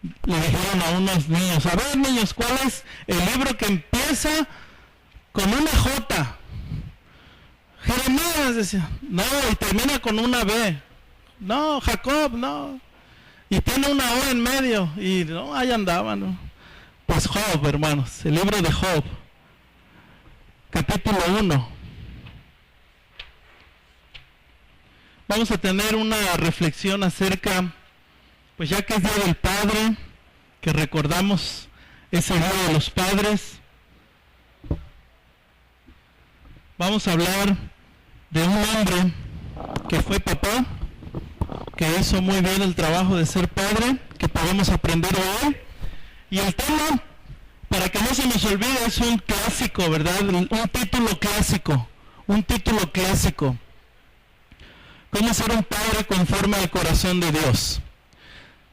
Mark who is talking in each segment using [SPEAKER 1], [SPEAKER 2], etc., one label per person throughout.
[SPEAKER 1] le dijeron a unos niños, a ver niños, ¿cuál es el libro que empieza con una J? Jeremías decía, no, y termina con una B. No, Jacob, no. Y tiene una O en medio, y no, ahí andaban, ¿no? Pues Job, hermanos, el libro de Job, capítulo 1. Vamos a tener una reflexión acerca, pues ya que es Día del Padre, que recordamos ese Día de los Padres, vamos a hablar de un hombre que fue papá, que hizo muy bien el trabajo de ser padre, que podemos aprender hoy. Y el tema, para que no se nos olvide, es un clásico, ¿verdad? Un título clásico. ¿Cómo ser un padre conforme al corazón de Dios?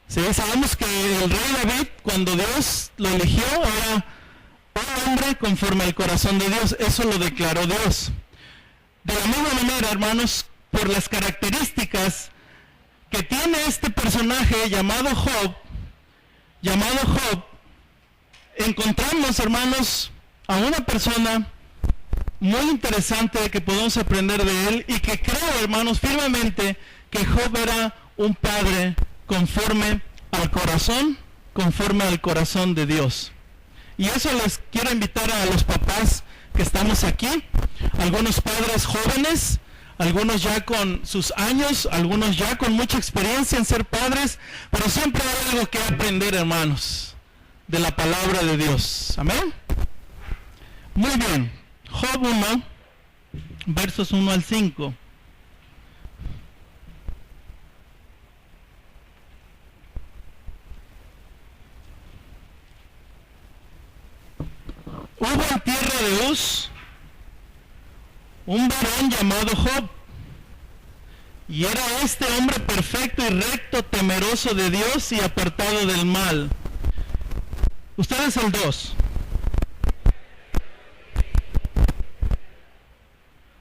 [SPEAKER 1] Sí, sabemos que el rey David, cuando Dios lo eligió, era un hombre conforme al corazón de Dios. Eso lo declaró Dios. De la misma manera, hermanos, por las características que tiene este personaje llamado Job, encontramos, hermanos, a una persona muy interesante que podemos aprender de él, y que creo, hermanos, firmemente que Job era un padre conforme al corazón de Dios. Y eso les quiero invitar a los papás que estamos aquí, algunos padres jóvenes, algunos ya con sus años, algunos ya con mucha experiencia en ser padres, pero siempre hay algo que aprender, hermanos, de la palabra de Dios. Amén. Muy bien. Job 1, versos 1 al 5. Hubo en tierra de Uz un varón llamado Job, y era este hombre perfecto y recto, temeroso de Dios y apartado del mal. Ustedes el 2.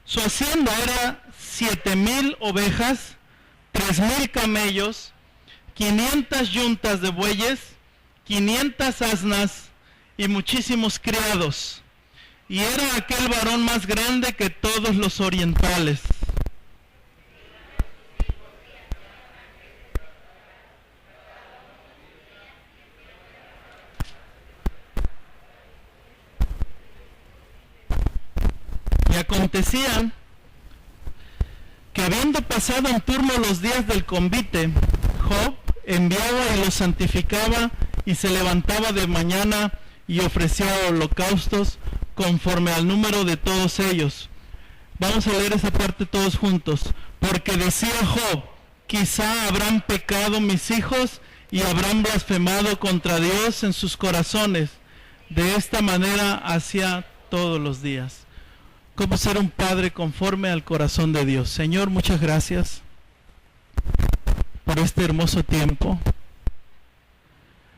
[SPEAKER 1] Su hacienda era 7,000 ovejas, 3,000 camellos, 500 yuntas de bueyes, 500 asnas y muchísimos criados. Y era aquel varón más grande que todos los orientales. Y acontecía que, habiendo pasado en turno los días del convite, Job enviaba y los santificaba, y se levantaba de mañana y ofrecía holocaustos conforme al número de todos ellos. Vamos a leer esa parte todos juntos. Porque decía Job, quizá habrán pecado mis hijos y habrán blasfemado contra Dios en sus corazones. De esta manera hacía todos los días. ¿Cómo ser un padre conforme al corazón de Dios? Señor, muchas gracias por este hermoso tiempo,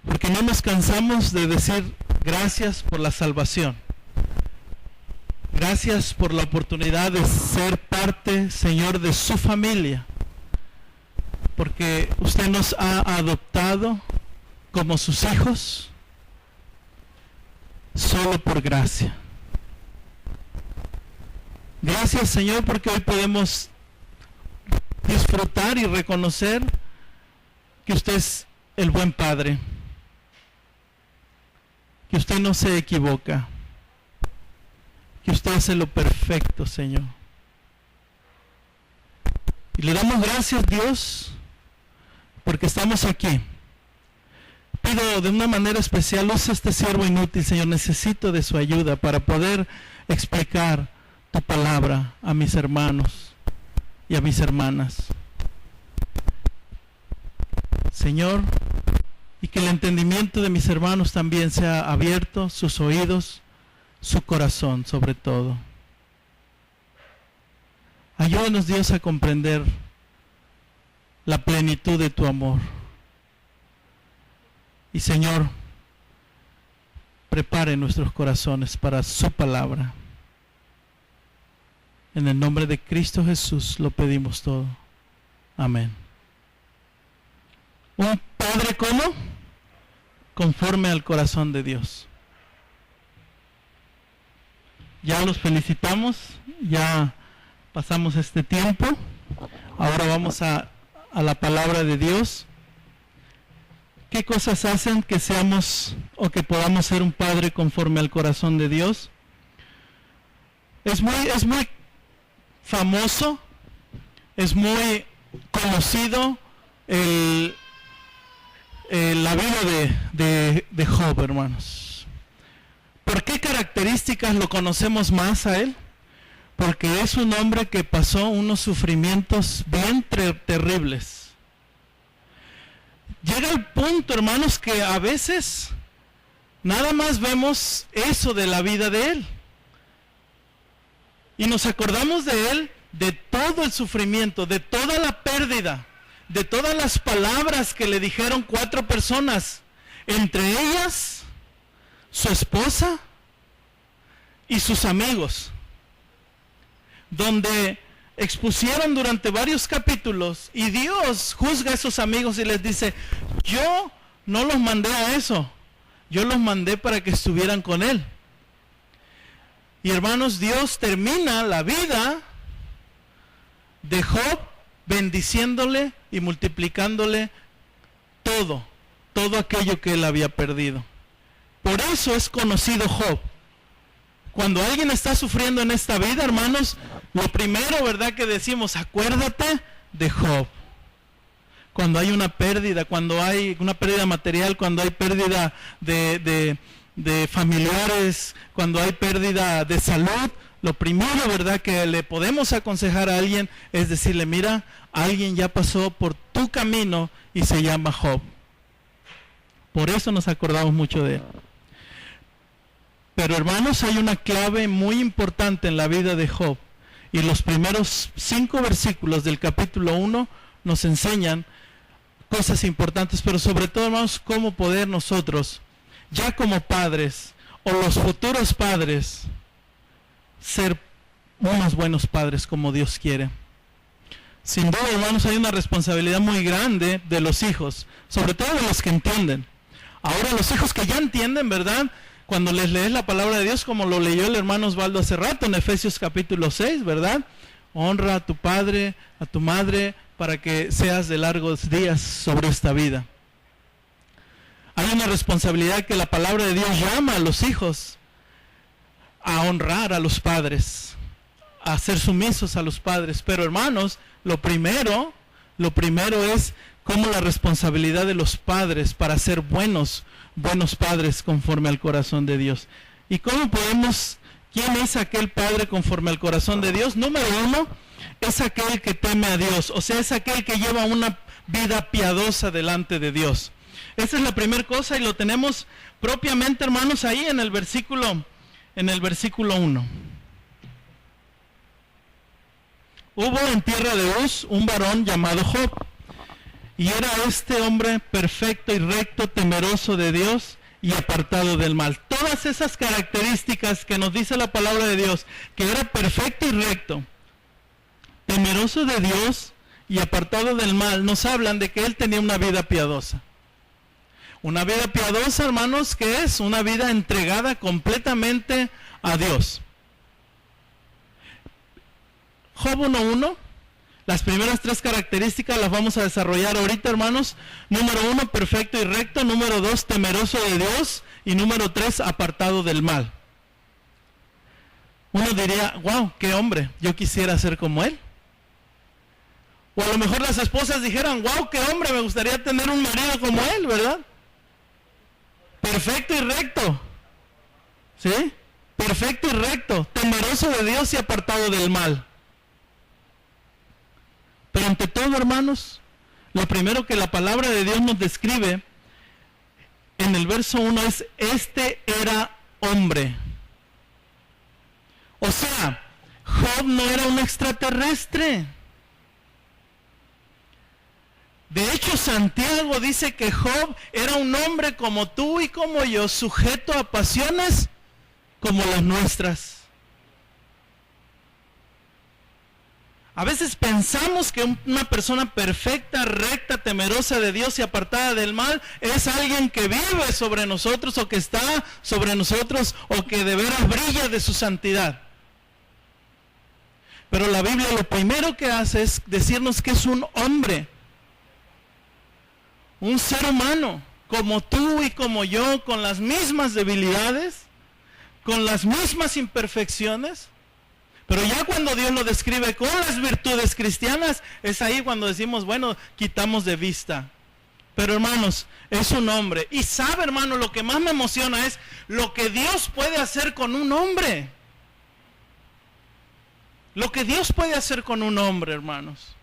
[SPEAKER 1] porque no nos cansamos de decir gracias por la salvación. Gracias por la oportunidad de ser parte, Señor, de su familia, porque usted nos ha adoptado como sus hijos solo por gracia. Gracias, Señor, porque hoy podemos disfrutar y reconocer que usted es el buen Padre, que usted no se equivoca, que usted hace lo perfecto, Señor. Y le damos gracias, Dios, porque estamos aquí. Pido de una manera especial, usa este siervo inútil, Señor. Necesito de su ayuda para poder explicar tu palabra a mis hermanos y a mis hermanas. Señor, y que el entendimiento de mis hermanos también sea abierto, sus oídos, su corazón sobre todo. Ayúdanos, Dios, a comprender la plenitud de tu amor. Y Señor, prepare nuestros corazones para su palabra. En el nombre de Cristo Jesús lo pedimos todo. Amén. ¿Un padre cómo? conforme al corazón de Dios. Ya los felicitamos, ya pasamos este tiempo. Ahora vamos a la palabra de Dios. ¿Qué cosas hacen que seamos o que podamos ser un padre conforme al corazón de Dios? Es muy famoso, es muy conocido la vida de Job, hermanos. ¿Por qué características lo conocemos más a él? Porque es un hombre que pasó unos sufrimientos bien terribles. Llega el punto, hermanos, que a veces nada más vemos eso de la vida de él. Y nos acordamos de él, de todo el sufrimiento, de toda la pérdida, de todas las palabras que le dijeron 4 personas, entre ellas su esposa y sus amigos, donde expusieron durante varios capítulos, y Dios juzga a esos amigos y les dice: yo no los mandé a eso, yo los mandé para que estuvieran con él. Y hermanos, Dios termina la vida de Job bendiciéndole y multiplicándole todo aquello que él había perdido. Por eso es conocido Job. Cuando alguien está sufriendo en esta vida, hermanos, lo primero, ¿verdad?, que decimos: acuérdate de Job. Cuando hay una pérdida, cuando hay una pérdida material, cuando hay pérdida de familiares, cuando hay pérdida de salud, lo primero, ¿verdad?, que le podemos aconsejar a alguien es decirle: mira, alguien ya pasó por tu camino y se llama Job. Por eso nos acordamos mucho de él. Pero hermanos, hay una clave muy importante en la vida de Job, y los primeros 5 versículos del capítulo 1 nos enseñan cosas importantes, pero sobre todo, hermanos, cómo poder nosotros, ya como padres o los futuros padres, ser unos buenos padres como Dios quiere. Sin duda, hermanos, hay una responsabilidad muy grande de los hijos, sobre todo de los que entienden. Ahora los hijos que ya entienden, ¿verdad?, cuando les lees la palabra de Dios, como lo leyó el hermano Osvaldo hace rato en Efesios capítulo 6, ¿verdad? Honra a tu padre, a tu madre, para que seas de largos días sobre esta vida. Hay una responsabilidad que la palabra de Dios llama a los hijos a honrar a los padres, a ser sumisos a los padres. Pero hermanos, lo primero es como la responsabilidad de los padres para ser buenos padres conforme al corazón de Dios. ¿Y cómo podemos? ¿Quién es aquel padre conforme al corazón de Dios? Número 1, es aquel que teme a Dios, o sea, es aquel que lleva una vida piadosa delante de Dios. Esa es la primera cosa, y lo tenemos propiamente, hermanos, ahí en el versículo 1. Hubo en tierra de Uz un varón llamado Job, y era este hombre perfecto y recto, temeroso de Dios y apartado del mal. Todas esas características que nos dice la palabra de Dios, que era perfecto y recto, temeroso de Dios y apartado del mal, nos hablan de que él tenía una vida piadosa. Una vida piadosa, hermanos, que es una vida entregada completamente a Dios. Job 1:1, las primeras 3 características las vamos a desarrollar ahorita, hermanos. Número 1, perfecto y recto. Número 2, temeroso de Dios. Y número 3, apartado del mal. Uno diría: wow, qué hombre, yo quisiera ser como él. O a lo mejor las esposas dijeran: wow, qué hombre, me gustaría tener un marido como él, ¿verdad? Perfecto y recto. ¿Sí? Perfecto y recto, temeroso de Dios y apartado del mal. Pero ante todo, hermanos, lo primero que la palabra de Dios nos describe en el verso 1 es: este era hombre. O sea, Job no era un extraterrestre. De hecho, Santiago dice que Job era un hombre como tú y como yo, sujeto a pasiones como las nuestras. A veces pensamos que una persona perfecta, recta, temerosa de Dios y apartada del mal es alguien que vive sobre nosotros o que está sobre nosotros o que de veras brilla de su santidad. Pero la Biblia lo primero que hace es decirnos que es un hombre, un ser humano, como tú y como yo, con las mismas debilidades, con las mismas imperfecciones. Pero ya cuando Dios lo describe con las virtudes cristianas, es ahí cuando decimos, bueno, quitamos de vista. Pero hermanos, es un hombre. Y sabe, hermano, lo que más me emociona es lo que Dios puede hacer con un hombre. Lo que Dios puede hacer con un hombre, hermanos.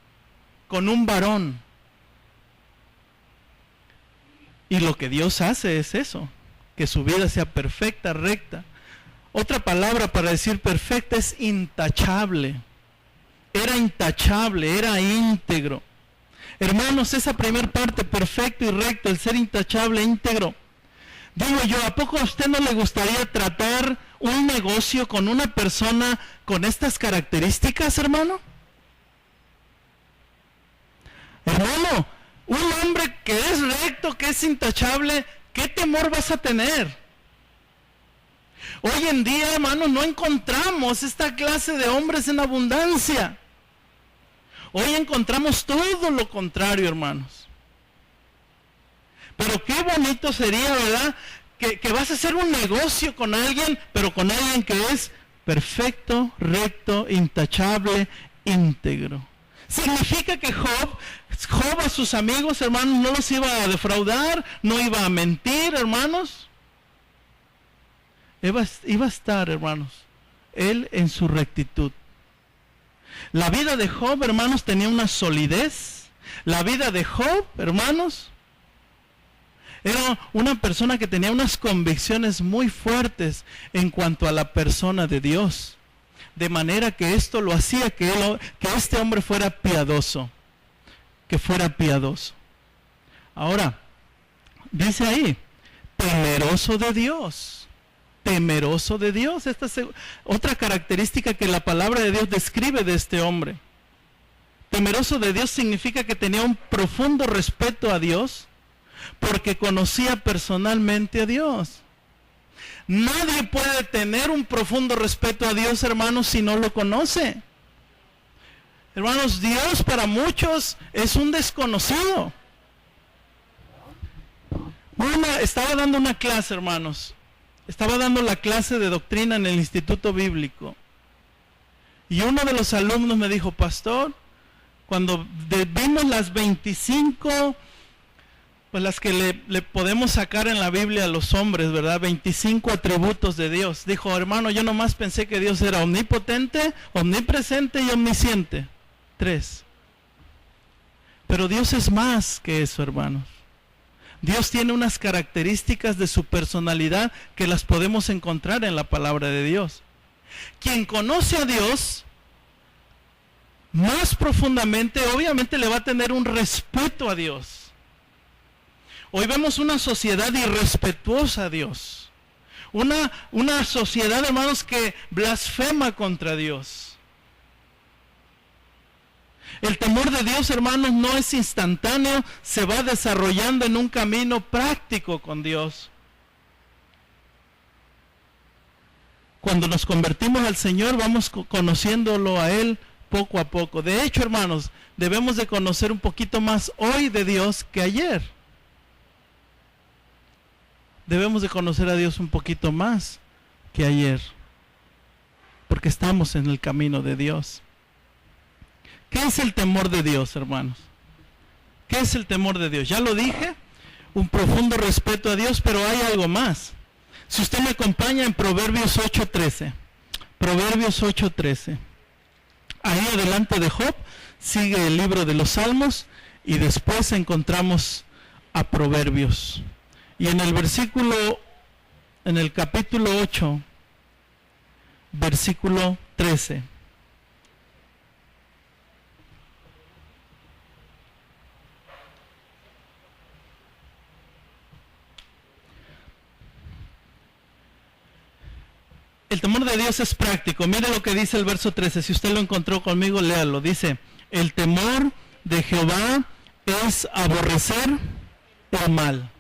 [SPEAKER 1] Con un varón. Y lo que Dios hace es eso. Que su vida sea perfecta, recta. Otra palabra para decir perfecta es intachable. Era intachable, era íntegro. Hermanos, esa primera parte, perfecto y recto, el ser intachable, íntegro. Digo yo, ¿a poco a usted no le gustaría tratar un negocio con una persona con estas características, hermano? Hermano, un hombre que es recto, que es intachable, ¿qué temor vas a tener? Hoy en día, hermanos, no encontramos esta clase de hombres en abundancia. Hoy encontramos todo lo contrario, hermanos. Pero qué bonito sería, ¿verdad? Que vas a hacer un negocio con alguien, pero con alguien que es perfecto, recto, intachable, íntegro. Significa que Job a sus amigos, hermanos, no los iba a defraudar, no iba a mentir, hermanos. Iba a estar, hermanos, él en su rectitud. La vida de Job, hermanos, tenía una solidez. La vida de Job, hermanos, era una persona que tenía unas convicciones muy fuertes en cuanto a la persona de Dios. De manera que esto lo hacía que este hombre fuera piadoso. Que fuera piadoso. Ahora, dice ahí, temeroso de Dios. Temeroso de Dios. Esta es otra característica que la palabra de Dios describe de este hombre. Temeroso de Dios significa que tenía un profundo respeto a Dios porque conocía personalmente a Dios. Nadie puede tener un profundo respeto a Dios, hermanos, si no lo conoce. Hermanos, Dios para muchos es un desconocido. Estaba dando una clase, hermanos. Estaba dando la clase de doctrina en el Instituto Bíblico. Y uno de los alumnos me dijo, pastor, cuando vimos las 25, pues las que le podemos sacar en la Biblia a los hombres, ¿verdad? 25 atributos de Dios. Dijo, hermano, yo nomás pensé que Dios era omnipotente, omnipresente y omnisciente. 3. Pero Dios es más que eso, hermanos. Dios tiene unas características de su personalidad que las podemos encontrar en la palabra de Dios. Quien conoce a Dios más profundamente, obviamente le va a tener un respeto a Dios. Hoy vemos una sociedad irrespetuosa a Dios. Una sociedad, hermanos, que blasfema contra Dios. El temor de Dios, hermanos, no es instantáneo, se va desarrollando en un camino práctico con Dios. Cuando nos convertimos al Señor, vamos conociéndolo a Él poco a poco. De hecho, hermanos, debemos de conocer un poquito más hoy de Dios que ayer. Debemos de conocer a Dios un poquito más que ayer, porque estamos en el camino de Dios. ¿Qué es el temor de Dios, hermanos? ¿Qué es el temor de Dios? Ya lo dije, un profundo respeto a Dios, pero hay algo más. Si usted me acompaña en Proverbios 8:13. Proverbios 8:13. Ahí adelante de Job sigue el libro de los Salmos y después encontramos a Proverbios. Y en el capítulo 8, versículo 13. El temor de Dios es práctico. Mire lo que dice el verso 13. Si usted lo encontró conmigo, léalo. Dice, el temor de Jehová es aborrecer el mal.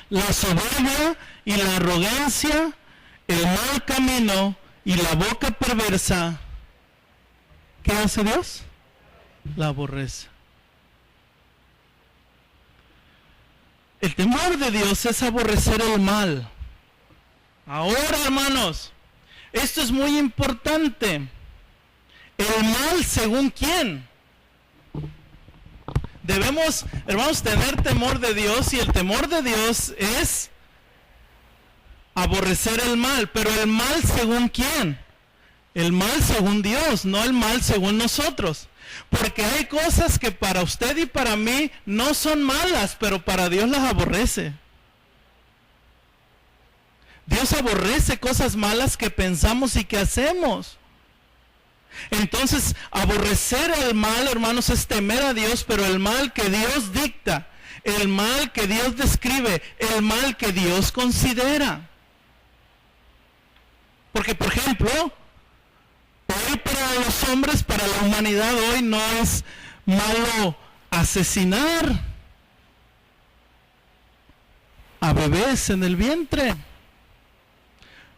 [SPEAKER 1] La soberbia y la arrogancia, el mal camino y la boca perversa, ¿qué hace Dios? La aborrece. El temor de Dios es aborrecer el mal. Ahora, hermanos, esto es muy importante. ¿El mal según quién? Debemos, hermanos, tener temor de Dios, y el temor de Dios es aborrecer el mal. Pero ¿el mal según quién? El mal según Dios, no el mal según nosotros. Porque hay cosas que para usted y para mí no son malas, pero para Dios las aborrece. Dios aborrece cosas malas que pensamos y que hacemos. Entonces, aborrecer el mal, hermanos, es temer a Dios, pero el mal que Dios dicta, el mal que Dios describe, el mal que Dios considera. Porque, por ejemplo, hoy para los hombres, para la humanidad, hoy no es malo asesinar a bebés en el vientre.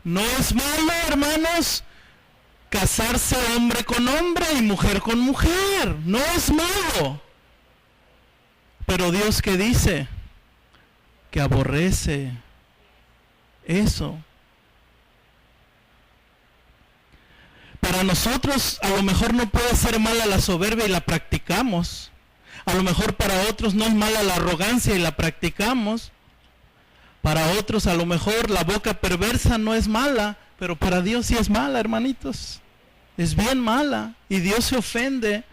[SPEAKER 1] No es malo, hermanos, casarse hombre con hombre y mujer con mujer. No es malo. Pero Dios, ¿qué dice? Que aborrece eso. Para nosotros a lo mejor no puede ser mala la soberbia y la practicamos. A lo mejor para otros no es mala la arrogancia y la practicamos. Para otros a lo mejor la boca perversa no es mala, pero para Dios sí es mala, hermanitos. Es bien mala y Dios se ofende.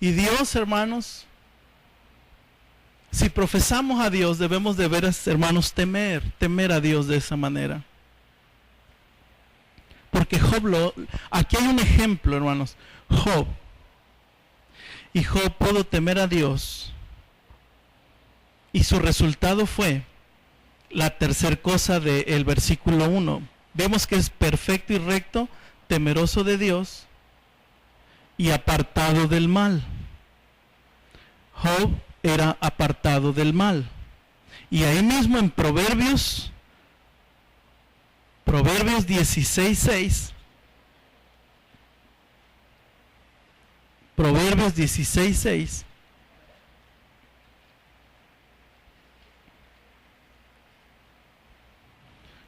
[SPEAKER 1] Y Dios, hermanos, si profesamos a Dios, debemos de veras, hermanos, temer a Dios de esa manera. Porque Job, aquí hay un ejemplo, hermanos, Job. Y Job pudo temer a Dios. Y su resultado fue la tercera cosa del versículo 1. Vemos que es perfecto y recto, temeroso de Dios y apartado del mal. Job era apartado del mal. Y ahí mismo en Proverbios 16:6. Proverbios 16:6.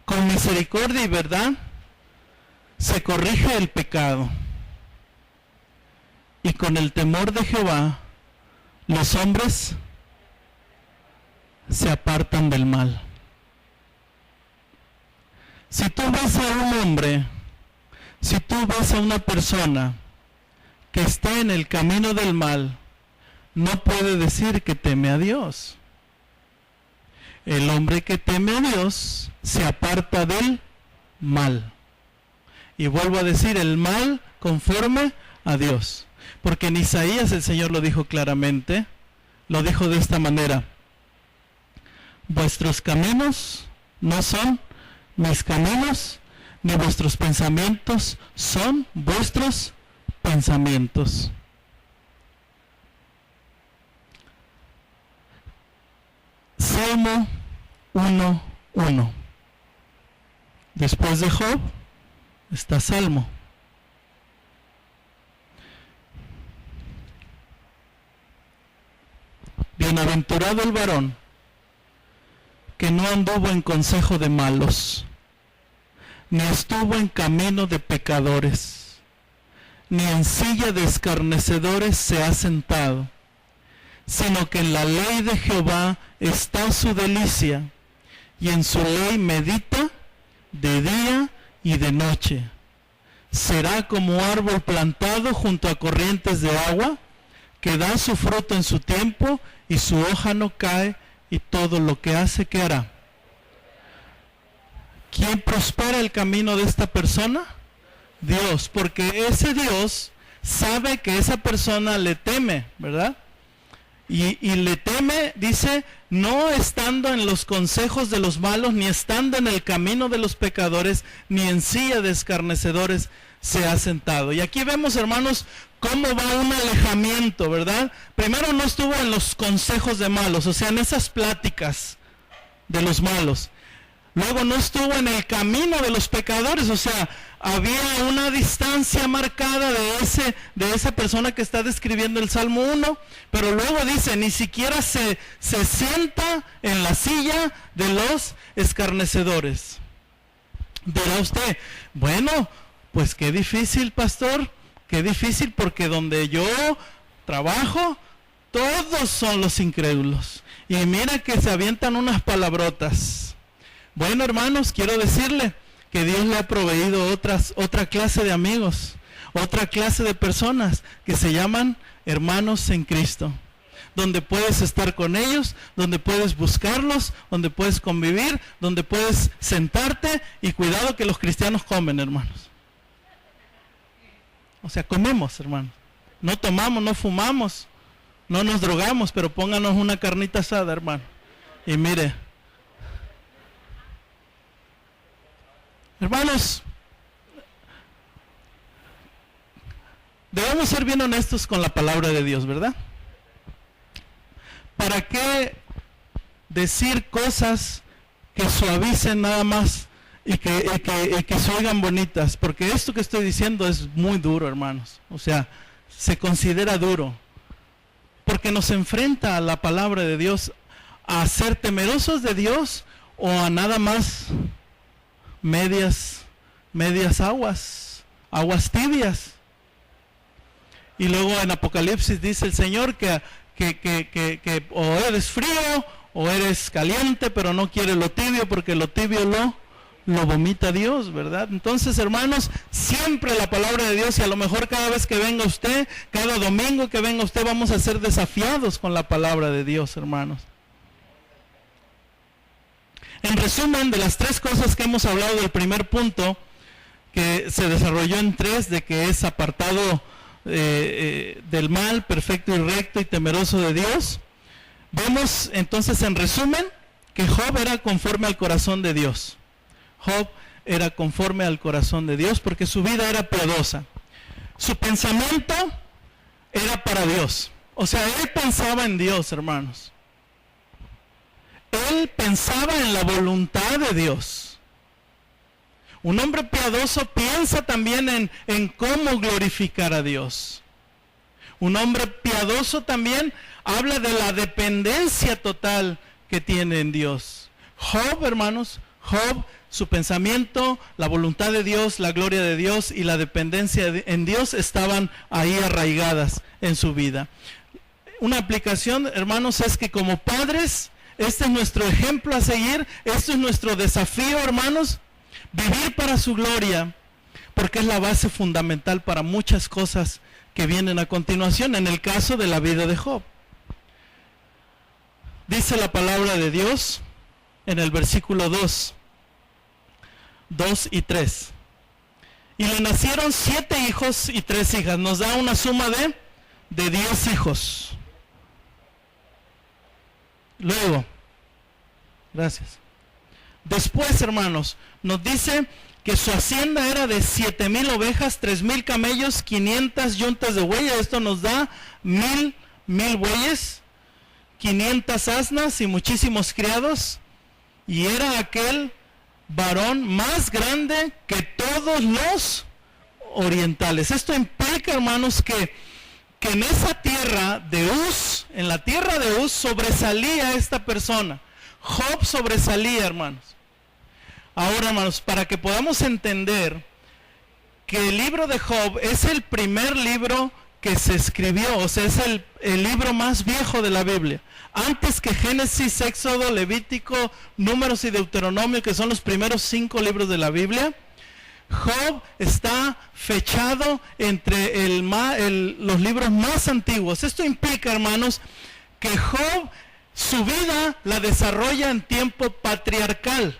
[SPEAKER 1] Con misericordia y verdad se corrige el pecado, y con el temor de Jehová los hombres se apartan del mal. Si tú ves a un hombre, si tú ves a una persona que está en el camino del mal, no puede decir que teme a Dios. El hombre que teme a Dios se aparta del mal. Y vuelvo a decir, el mal conforme a Dios. Porque en Isaías el Señor lo dijo claramente, lo dijo de esta manera: vuestros caminos no son mis caminos, ni vuestros pensamientos son vuestros pensamientos. Salmo 1:1. Después de Job está Salmo. Bienaventurado el varón que no anduvo en consejo de malos, ni estuvo en camino de pecadores, ni en silla de escarnecedores se ha sentado, sino que en la ley de Jehová está su delicia, y en su ley medita de día y de noche. Será como árbol plantado junto a corrientes de agua, que da su fruto en su tiempo, y su hoja no cae, y todo lo que hace, ¿qué hará? ¿Quién prospera el camino de esta persona? Dios, porque ese Dios sabe que esa persona le teme, ¿verdad? y le teme, dice, no estando en los consejos de los malos, ni estando en el camino de los pecadores, ni en silla de escarnecedores se ha sentado. Y aquí vemos, hermanos, cómo va un alejamiento, ¿verdad? Primero no estuvo en los consejos de malos, o sea, en esas pláticas de los malos. Luego no estuvo en el camino de los pecadores, o sea, había una distancia marcada de esa persona que está describiendo el Salmo 1, pero luego dice, ni siquiera se sienta en la silla de los escarnecedores. Dirá usted, bueno, pues qué difícil, pastor, qué difícil, porque donde yo trabajo, todos son los incrédulos. Y mira que se avientan unas palabrotas. Bueno, hermanos, quiero decirle que Dios le ha proveído otra clase de amigos, otra clase de personas que se llaman hermanos en Cristo, donde puedes estar con ellos, donde puedes buscarlos, donde puedes convivir, donde puedes sentarte, y cuidado que los cristianos comen, hermanos. O sea, comemos, hermanos. No tomamos, no fumamos, no nos drogamos, pero pónganos una carnita asada, hermano. Y mire, hermanos, debemos ser bien honestos con la palabra de Dios, ¿verdad? ¿Para qué decir cosas que suavicen nada más y que se oigan bonitas? Porque esto que estoy diciendo es muy duro, hermanos. O sea, se considera duro. Porque nos enfrenta a la palabra de Dios a ser temerosos de Dios, o a nada más medias aguas tibias. Y luego en Apocalipsis dice el Señor que o eres frío o eres caliente, pero no quiere lo tibio, porque lo tibio lo vomita Dios, ¿verdad? Entonces, hermanos, siempre la palabra de Dios, y a lo mejor cada vez que venga usted, cada domingo que venga usted, vamos a ser desafiados con la palabra de Dios, hermanos. En resumen, de las tres cosas que hemos hablado del primer punto, que se desarrolló en tres, de que es apartado del mal, perfecto y recto y temeroso de Dios, vemos entonces en resumen que Job era conforme al corazón de Dios. Job era conforme al corazón de Dios porque su vida era piadosa. Su pensamiento era para Dios. O sea, él pensaba en Dios, hermanos. Él pensaba en la voluntad de Dios. Un hombre piadoso piensa también en cómo glorificar a Dios. Un hombre piadoso también habla de la dependencia total que tiene en Dios. Job, hermanos, Job, su pensamiento, la voluntad de Dios, la gloria de Dios y la dependencia en Dios estaban ahí arraigadas en su vida. Una aplicación, hermanos, es que como padres, este es nuestro ejemplo a seguir, este es nuestro desafío, hermanos, vivir para su gloria, porque es la base fundamental para muchas cosas que vienen a continuación, en el caso de la vida de Job. Dice la palabra de Dios en el versículo 2 y 3. Y le nacieron 7 hijos y 3 hijas. Nos da una suma de 10 hijos. Luego, gracias. Después, hermanos, nos dice que su hacienda era de 7,000 ovejas, 3,000 camellos, 500 yuntas de buey. Esto nos da 1,000 bueyes, 500 asnas y muchísimos criados. Y era aquel varón más grande que todos los orientales. Esto implica, hermanos, que en esa tierra de Uz, en la tierra de Uz, sobresalía esta persona. Job sobresalía, hermanos. Ahora, hermanos, para que podamos entender que el libro de Job es el primer libro que se escribió, o sea, es el libro más viejo de la Biblia. Antes que Génesis, Éxodo, Levítico, Números y Deuteronomio, que son los primeros 5 libros de la Biblia, Job está fechado entre los libros más antiguos. Esto implica, hermanos, que Job, su vida la desarrolla en tiempo patriarcal.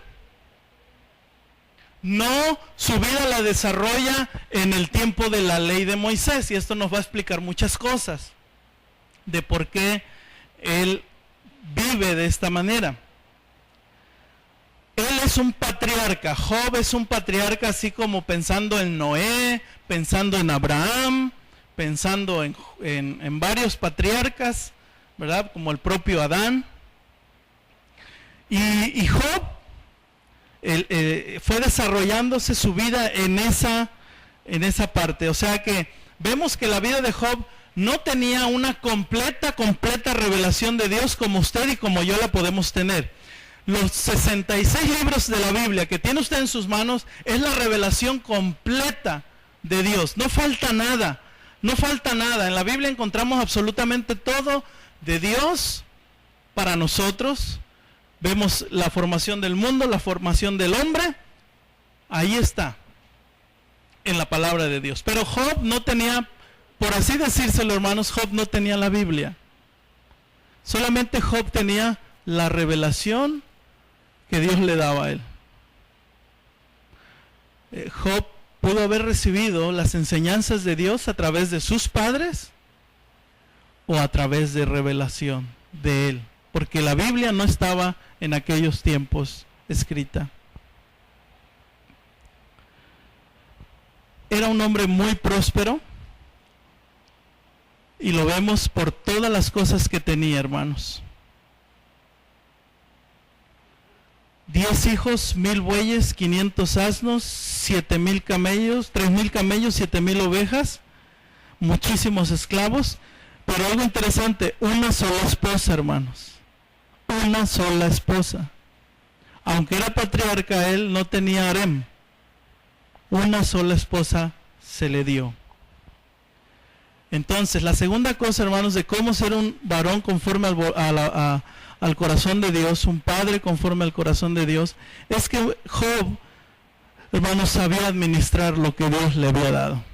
[SPEAKER 1] No, su vida la desarrolla en el tiempo de la ley de Moisés. Y esto nos va a explicar muchas cosas de por qué él vive de esta manera. Él es un patriarca, Job es un patriarca, así como pensando en Noé, pensando en Abraham, pensando en varios patriarcas, ¿verdad? Como el propio Adán. Y Job fue desarrollándose su vida en esa parte. O sea que vemos que la vida de Job no tenía una completa revelación de Dios como usted y como yo la podemos tener. Los 66 libros de la Biblia que tiene usted en sus manos es la revelación completa de Dios. No falta nada, no falta nada. En la Biblia encontramos absolutamente todo de Dios para nosotros. Vemos la formación del mundo, la formación del hombre. Ahí está, en la palabra de Dios. Pero Job no tenía, por así decírselo, hermanos, Job no tenía la Biblia. Solamente Job tenía la revelación que Dios le daba a él. Job pudo haber recibido las enseñanzas de Dios a través de sus padres o a través de revelación de él, porque la Biblia no estaba en aquellos tiempos escrita. Era un hombre muy próspero y lo vemos por todas las cosas que tenía, hermanos. 10 hijos, 1000 bueyes, 500 asnos, 7000 camellos, 3000 camellos, 7000 ovejas, muchísimos esclavos. Pero algo interesante, una sola esposa, hermanos. Una sola esposa. Aunque era patriarca, él no tenía harem. Una sola esposa se le dio. Entonces, la segunda cosa, hermanos, de cómo ser un varón conforme al corazón de Dios, un padre conforme al corazón de Dios, es que Job, hermanos, sabía administrar lo que Dios le había dado.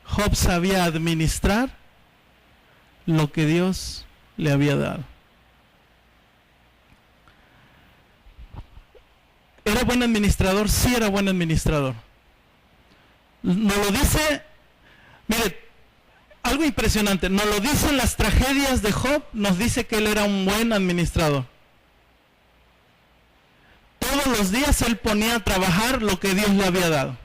[SPEAKER 1] Job sabía administrar lo que Dios le había dado. ¿Era buen administrador? Sí, era buen administrador. Nos lo dice, mire, algo impresionante, nos lo dicen las tragedias de Job, nos dice que él era un buen administrador. Todos los días él ponía a trabajar lo que Dios le había dado.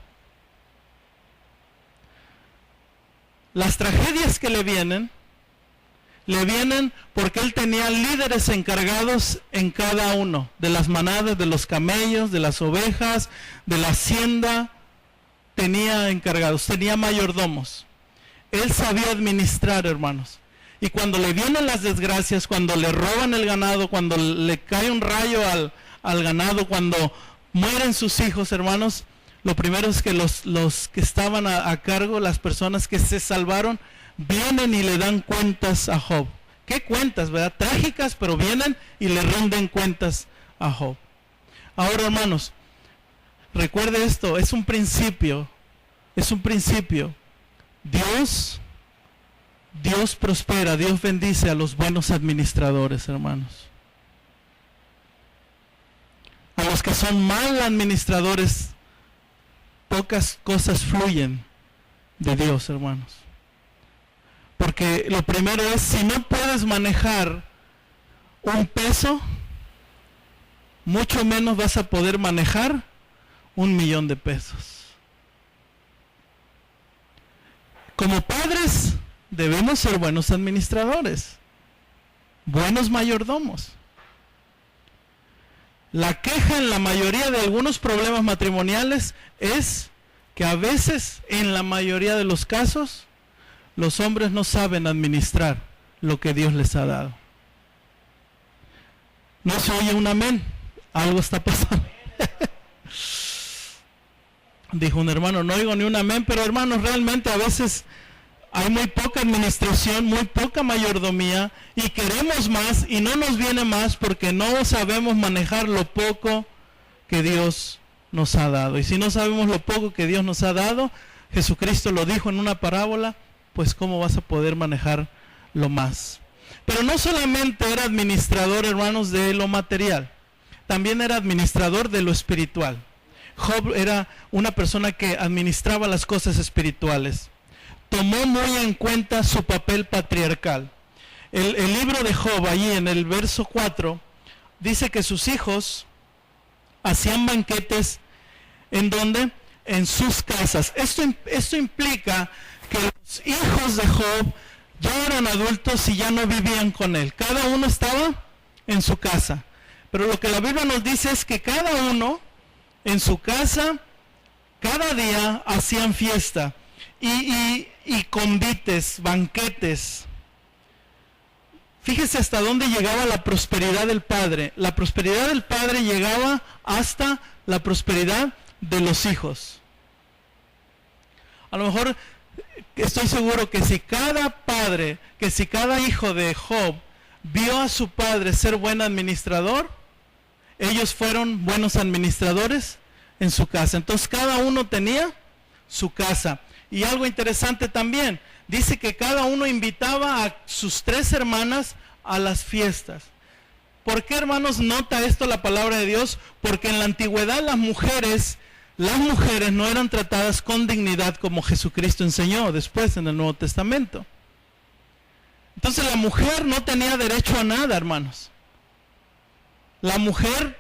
[SPEAKER 1] Las tragedias que le vienen porque él tenía líderes encargados en cada uno, de las manadas, de los camellos, de las ovejas, de la hacienda, tenía encargados, tenía mayordomos. Él sabía administrar, hermanos. Y cuando le vienen las desgracias, cuando le roban el ganado, cuando le cae un rayo al ganado, cuando mueren sus hijos, hermanos, lo primero es que los que estaban a cargo, las personas que se salvaron, vienen y le dan cuentas a Job. ¿Qué cuentas, verdad? Trágicas, pero vienen y le rinden cuentas a Job. Ahora, hermanos, recuerde esto, es un principio. Dios prospera, Dios bendice a los buenos administradores, hermanos. A los que son mal administradores, pocas cosas fluyen de Dios, hermanos. Porque lo primero es, si no puedes manejar un peso, mucho menos vas a poder manejar 1,000,000 de pesos. Como padres, debemos ser buenos administradores, buenos mayordomos. La queja en la mayoría de algunos problemas matrimoniales es que a veces, en la mayoría de los casos, los hombres no saben administrar lo que Dios les ha dado. No se oye un amén, algo está pasando. Dijo un hermano, no oigo ni un amén, pero hermanos, realmente a veces hay muy poca administración, muy poca mayordomía, y queremos más y no nos viene más porque no sabemos manejar lo poco que Dios nos ha dado. Y si no sabemos lo poco que Dios nos ha dado, Jesucristo lo dijo en una parábola, pues cómo vas a poder manejar lo más. Pero no solamente era administrador, hermanos, de lo material, también era administrador de lo espiritual. Job era una persona que administraba las cosas espirituales. Tomó muy en cuenta su papel patriarcal. el libro de Job, allí en el verso 4, dice que sus hijos hacían banquetes en donde, en sus casas. Esto implica que los hijos de Job ya eran adultos y ya no vivían con él. Cada uno estaba en su casa. Pero lo que la Biblia nos dice es que cada uno en su casa, cada día hacían fiesta y convites, banquetes. Fíjese hasta dónde llegaba la prosperidad del Padre. La prosperidad del Padre llegaba hasta la prosperidad de los hijos. A lo mejor estoy seguro que si cada padre, que si cada hijo de Job vio a su padre ser buen administrador, ellos fueron buenos administradores en su casa. Entonces cada uno tenía su casa. Y algo interesante también, dice que cada uno invitaba a sus 3 hermanas a las fiestas. ¿Por qué, hermanos, nota esto la palabra de Dios? Porque en la antigüedad las mujeres no eran tratadas con dignidad como Jesucristo enseñó después en el Nuevo Testamento. Entonces la mujer no tenía derecho a nada, hermanos. La mujer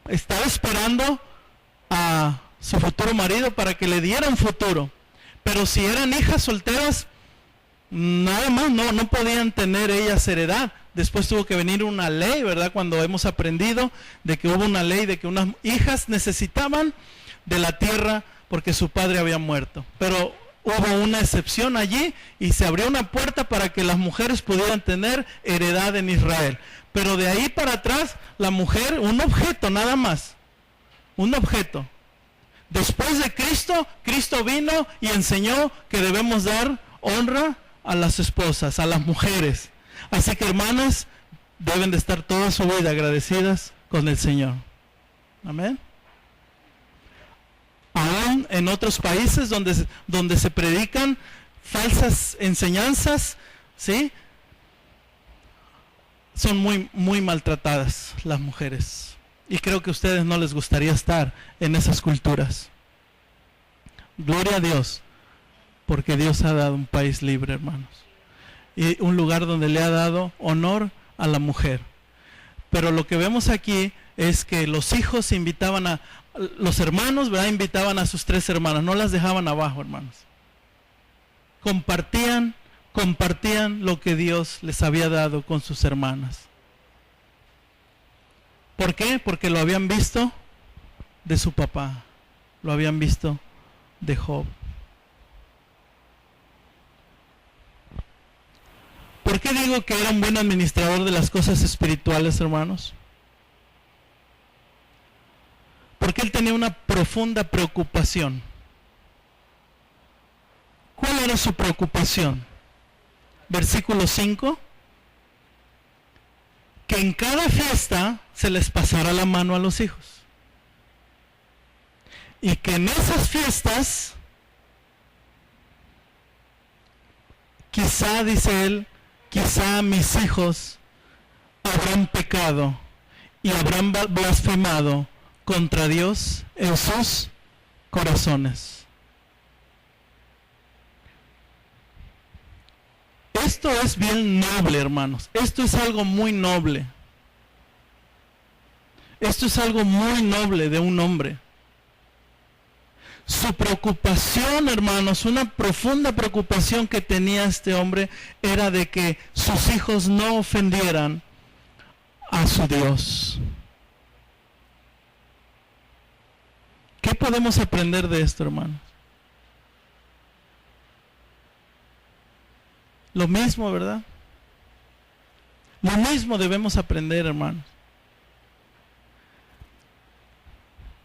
[SPEAKER 1] estaba esperando a su futuro marido para que le diera un futuro. Pero si eran hijas solteras, nada más, no podían tener ellas heredad. Después tuvo que venir una ley, ¿verdad? Cuando hemos aprendido de que hubo una ley de que unas hijas necesitaban de la tierra porque su padre había muerto. Pero hubo una excepción allí y se abrió una puerta para que las mujeres pudieran tener heredad en Israel. Pero de ahí para atrás, la mujer, un objeto nada más. Un objeto. Después de Cristo, Cristo vino y enseñó que debemos dar honra a las esposas, a las mujeres. Así que, hermanas, deben de estar toda su vida agradecidas con el Señor. Amén. Aún en otros países donde se predican falsas enseñanzas, ¿sí? Son muy maltratadas las mujeres. Y creo que a ustedes no les gustaría estar en esas culturas. Gloria a Dios, porque Dios ha dado un país libre, hermanos. Y un lugar donde le ha dado honor a la mujer. Pero lo que vemos aquí es que los hijos invitaban los hermanos, ¿verdad? Invitaban a sus 3 hermanas, no las dejaban abajo, hermanos. Compartían lo que Dios les había dado con sus hermanas. ¿Por qué? Porque lo habían visto de su papá, lo habían visto de Job. ¿Por qué digo que era un buen administrador de las cosas espirituales, hermanos? Porque él tenía una profunda preocupación. ¿Cuál era su preocupación? Versículo 5. Que en cada fiesta se les pasara la mano a los hijos. Y que en esas fiestas, quizá, dice él, quizá mis hijos habrán pecado y habrán blasfemado contra Dios en sus corazones. Esto es bien noble, hermanos. Esto es algo muy noble. Esto es algo muy noble de un hombre. Su preocupación, hermanos, una profunda preocupación que tenía este hombre era de que sus hijos no ofendieran a su Dios. ¿Qué podemos aprender de esto, hermanos? Lo mismo, ¿verdad? Lo mismo debemos aprender, hermanos.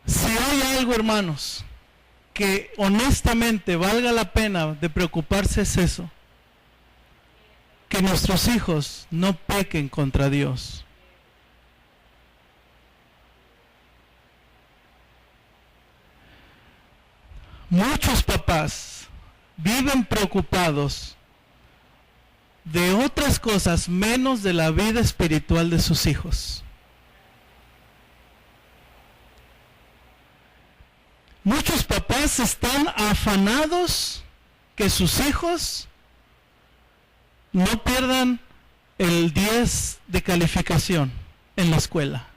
[SPEAKER 1] Si hay algo, hermanos, que honestamente valga la pena de preocuparse, es eso. Que nuestros hijos no pequen contra Dios. Muchos papás viven preocupados de otras cosas menos de la vida espiritual de sus hijos. Muchos papás están afanados que sus hijos no pierdan el 10 de calificación en la escuela.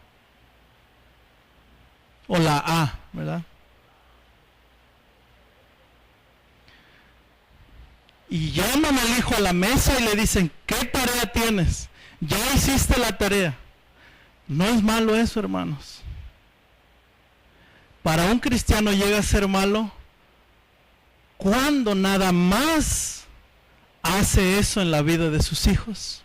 [SPEAKER 1] O la A, ¿verdad? Y llaman al hijo a la mesa y le dicen, ¿qué tarea tienes? Ya hiciste la tarea. No es malo eso, hermanos. Para un cristiano llega a ser malo cuando nada más hace eso en la vida de sus hijos.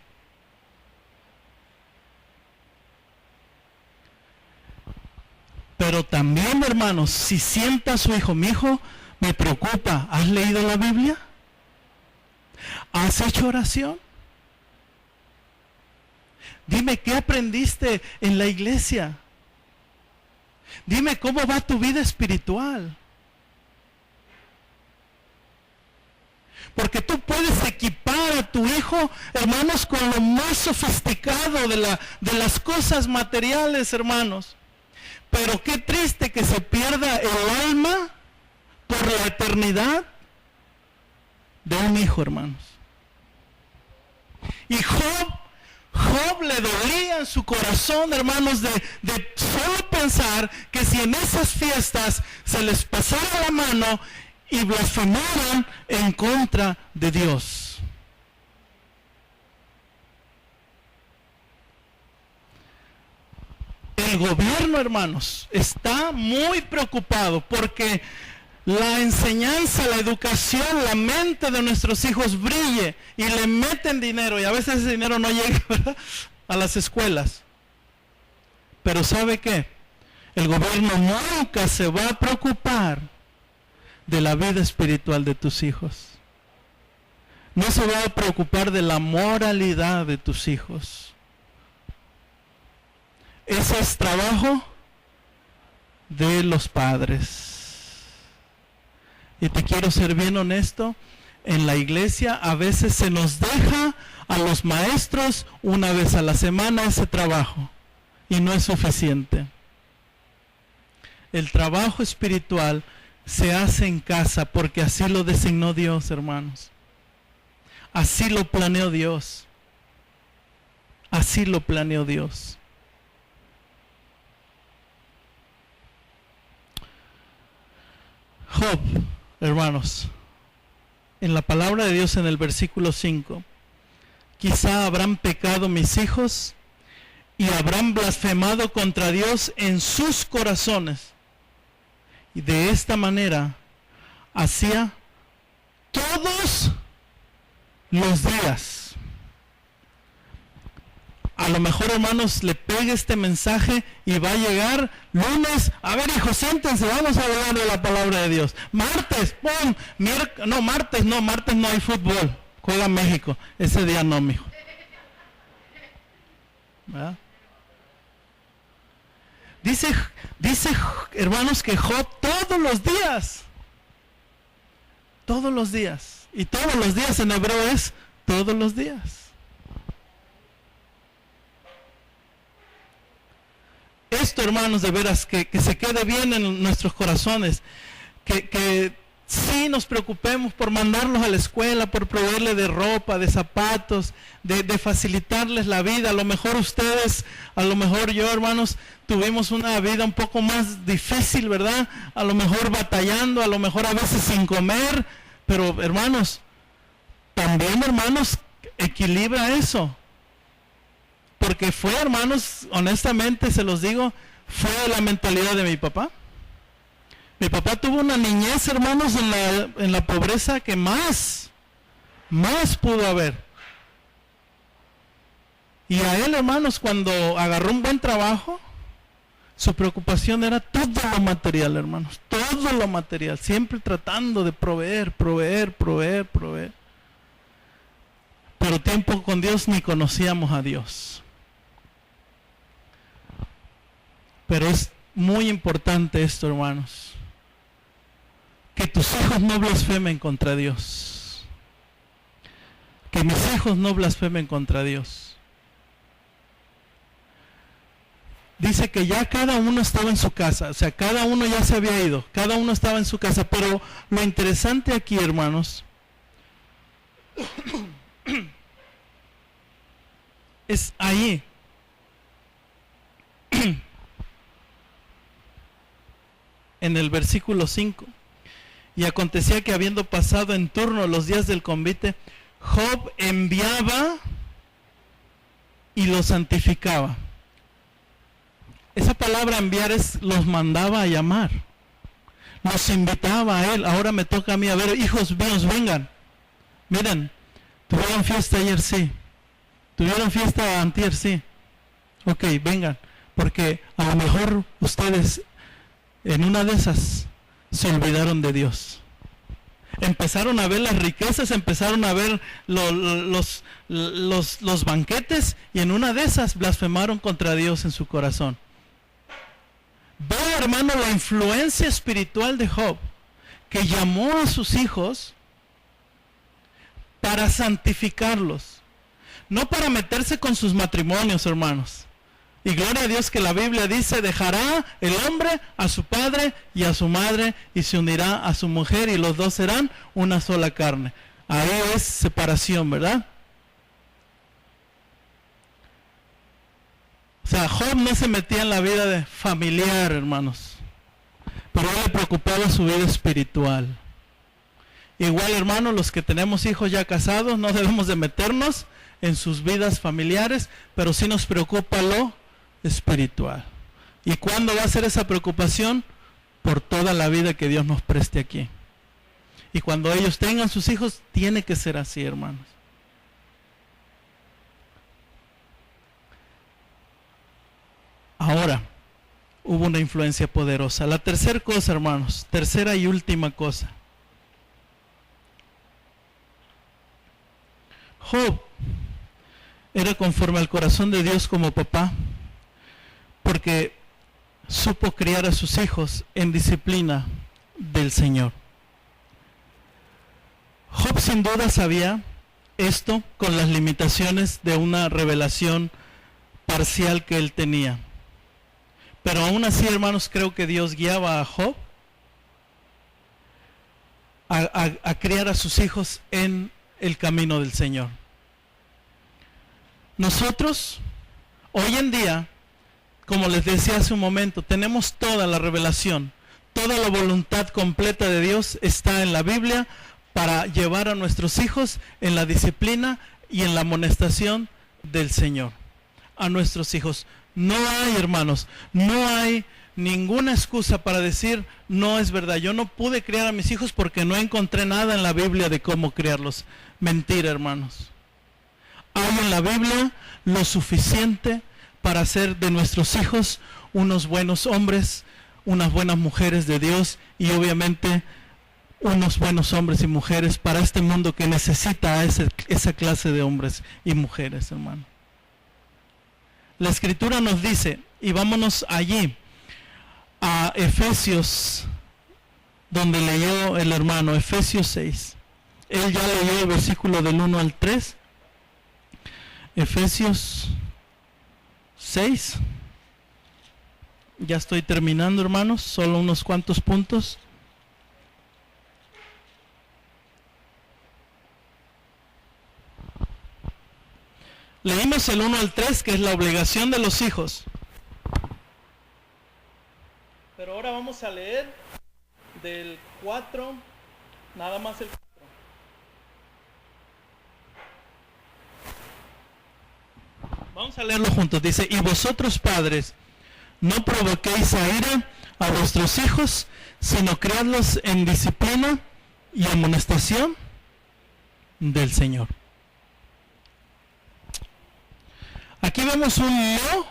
[SPEAKER 1] Pero también, hermanos, si sienta a su hijo, mi hijo, me preocupa, ¿has leído la Biblia? ¿Has hecho oración? Dime, ¿qué aprendiste en la iglesia? Dime, ¿cómo va tu vida espiritual? Porque tú puedes equipar a tu hijo, hermanos, con lo más sofisticado de las cosas materiales, hermanos. Pero qué triste que se pierda el alma por la eternidad de un hijo, hermanos. Y Job le dolía en su corazón, hermanos, de solo pensar que si en esas fiestas se les pasara la mano y blasfemaran en contra de Dios. El gobierno, hermanos, está muy preocupado porque la enseñanza, la educación, la mente de nuestros hijos brille y le meten dinero y a veces ese dinero no llega, ¿verdad?, a las escuelas. Pero ¿sabe qué? El gobierno nunca se va a preocupar de la vida espiritual de tus hijos. No se va a preocupar de la moralidad de tus hijos. Ese es trabajo de los padres. Y te quiero ser bien honesto, en la iglesia a veces se nos deja a los maestros una vez a la semana ese trabajo y no es suficiente. El trabajo espiritual se hace en casa porque así lo designó Dios, hermanos. Así lo planeó Dios. Así lo planeó Dios. Job, hermanos, en la palabra de Dios en el versículo 5, quizá habrán pecado mis hijos y habrán blasfemado contra Dios en sus corazones. Y de esta manera hacía todos los días. A lo mejor, hermanos, le pegue este mensaje y va a llegar lunes. A ver, hijos, siéntense, vamos a hablar de la palabra de Dios. Martes, pum, martes no hay fútbol. Juega México. Ese día no, mijo. ¿Verdad? Dice, hermanos, que Job todos los días. Y todos los días en hebreo es todos los días. Esto, hermanos, de veras, que se quede bien en nuestros corazones, que sí nos preocupemos por mandarlos a la escuela, por proveerles de ropa, de zapatos, de facilitarles la vida. A lo mejor ustedes, a lo mejor yo, hermanos, tuvimos una vida un poco más difícil, ¿verdad? A lo mejor batallando, a lo mejor a veces sin comer, pero hermanos, también, hermanos, equilibra eso. Porque fue, hermanos, honestamente se los digo, fue la mentalidad de mi papá. Mi papá tuvo una niñez, hermanos, en la pobreza que más pudo haber. Y a él, hermanos, cuando agarró un buen trabajo, su preocupación era todo lo material, hermanos, todo lo material, siempre tratando de proveer. Pero tiempo con Dios ni conocíamos a Dios. Pero es muy importante esto, hermanos, que tus hijos no blasfemen contra Dios. Que mis hijos no blasfemen contra Dios. Dice que ya cada uno estaba en su casa, o sea, cada uno ya se había ido, cada uno estaba en su casa, pero lo interesante aquí, hermanos, es ahí. En el versículo 5. Y acontecía que habiendo pasado en turno los días del convite, Job enviaba y los santificaba. Esa palabra enviar es los mandaba a llamar. Los invitaba a él. Ahora me toca a mí, a ver, hijos míos, vengan. Miren, tuvieron fiesta ayer, sí. Tuvieron fiesta antier, sí. Ok, vengan. Porque a lo mejor ustedes en una de esas se olvidaron de Dios. Empezaron a ver las riquezas, empezaron a ver los banquetes, y en una de esas blasfemaron contra Dios en su corazón. Vea, hermano, la influencia espiritual de Job, que llamó a sus hijos para santificarlos, no para meterse con sus matrimonios, hermanos. Y gloria a Dios que la Biblia dice: dejará el hombre a su padre y a su madre y se unirá a su mujer, y los dos serán una sola carne. Ahí es separación, ¿verdad? O sea, Job no se metía en la vida de familiar, hermanos, pero le preocupaba su vida espiritual. Igual, hermanos, los que tenemos hijos ya casados, no debemos de meternos en sus vidas familiares, pero sí nos preocupa lo espiritual. ¿Y cuándo va a ser esa preocupación? Por toda la vida que Dios nos preste aquí. Y cuando ellos tengan sus hijos, tiene que ser así, hermanos. Ahora, hubo una influencia poderosa. La tercera cosa, hermanos, tercera y última cosa. Job era conforme al corazón de Dios como papá, porque supo criar a sus hijos en disciplina del Señor. Job sin duda sabía esto con las limitaciones de una revelación parcial que él tenía. Pero aún así, hermanos, creo que Dios guiaba a Job a criar a sus hijos en el camino del Señor. Nosotros, hoy en día, como les decía hace un momento, tenemos toda la revelación, toda la voluntad completa de Dios está en la Biblia para llevar a nuestros hijos en la disciplina y en la amonestación del Señor. A nuestros hijos. No hay, hermanos, no hay ninguna excusa para decir: no es verdad, yo no pude criar a mis hijos porque no encontré nada en la Biblia de cómo criarlos. Mentira, hermanos. Hay en la Biblia lo suficiente para hacer de nuestros hijos unos buenos hombres, unas buenas mujeres de Dios, y obviamente unos buenos hombres y mujeres para este mundo que necesita a esa clase de hombres y mujeres, hermano. La Escritura nos dice, y vámonos allí, a Efesios, donde leyó el hermano, Efesios 6. Él ya leyó el versículo del 1 al 3. Efesios 6. Ya estoy terminando, hermanos, solo unos cuantos puntos. Leímos el 1 al 3, que es la obligación de los hijos. Pero ahora vamos a leer del 4, nada más el 4. Vamos a leerlo juntos. Dice: y vosotros, padres, no provoquéis a ira a vuestros hijos, sino criadlos en disciplina y amonestación del Señor. Aquí vemos un no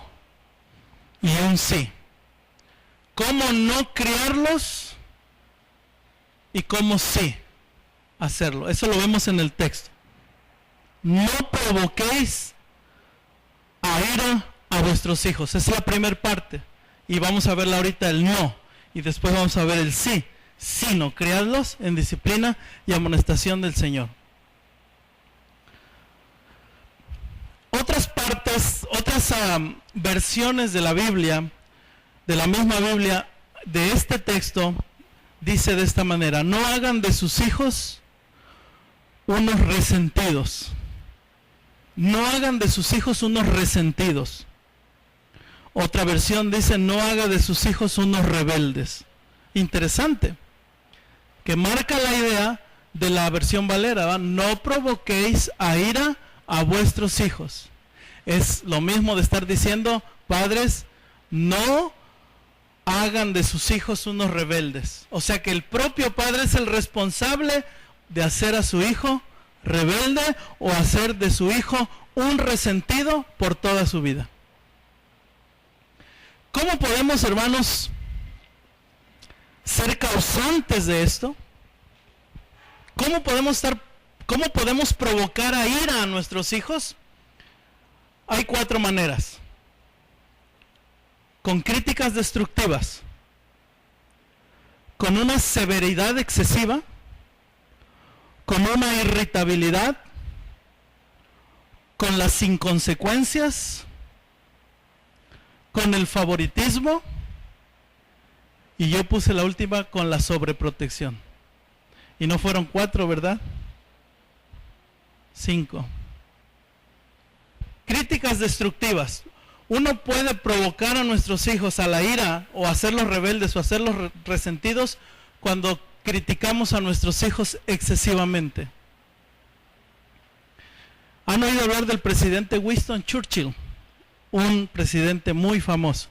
[SPEAKER 1] y un sí. ¿Cómo no criarlos y cómo sí hacerlo? Eso lo vemos en el texto. No provoquéis a ira a vuestros hijos. Esa es la primera parte. Y vamos a verla ahorita, el no. Y después vamos a ver el sí. Sino criarlos en disciplina y amonestación del Señor. Otras partes, otras versiones de la Biblia, de la misma Biblia, de este texto, dice de esta manera: no hagan de sus hijos unos resentidos. no hagan de sus hijos unos resentidos. Otra versión dice, no haga de sus hijos unos rebeldes. Interesante, que marca la idea de la versión Valera, ¿va? No provoquéis a ira a vuestros hijos. Es lo mismo de estar diciendo, padres, no hagan de sus hijos unos rebeldes. O sea que el propio padre es el responsable de hacer a su hijo rebelde o hacer de su hijo un resentido por toda su vida. ¿Cómo podemos, hermanos, ser causantes de esto? ¿Cómo podemos provocar a ira a nuestros hijos? Hay 4 maneras. Con críticas destructivas, con una severidad excesiva, con una irritabilidad, con las inconsecuencias, con el favoritismo, y yo puse la última, con la sobreprotección. Y no fueron 4, ¿verdad? 5. Críticas destructivas. Uno puede provocar a nuestros hijos a la ira o hacerlos rebeldes o hacerlos resentidos cuando criticamos a nuestros hijos excesivamente. ¿Han oído hablar del presidente Winston Churchill? Un presidente muy famoso.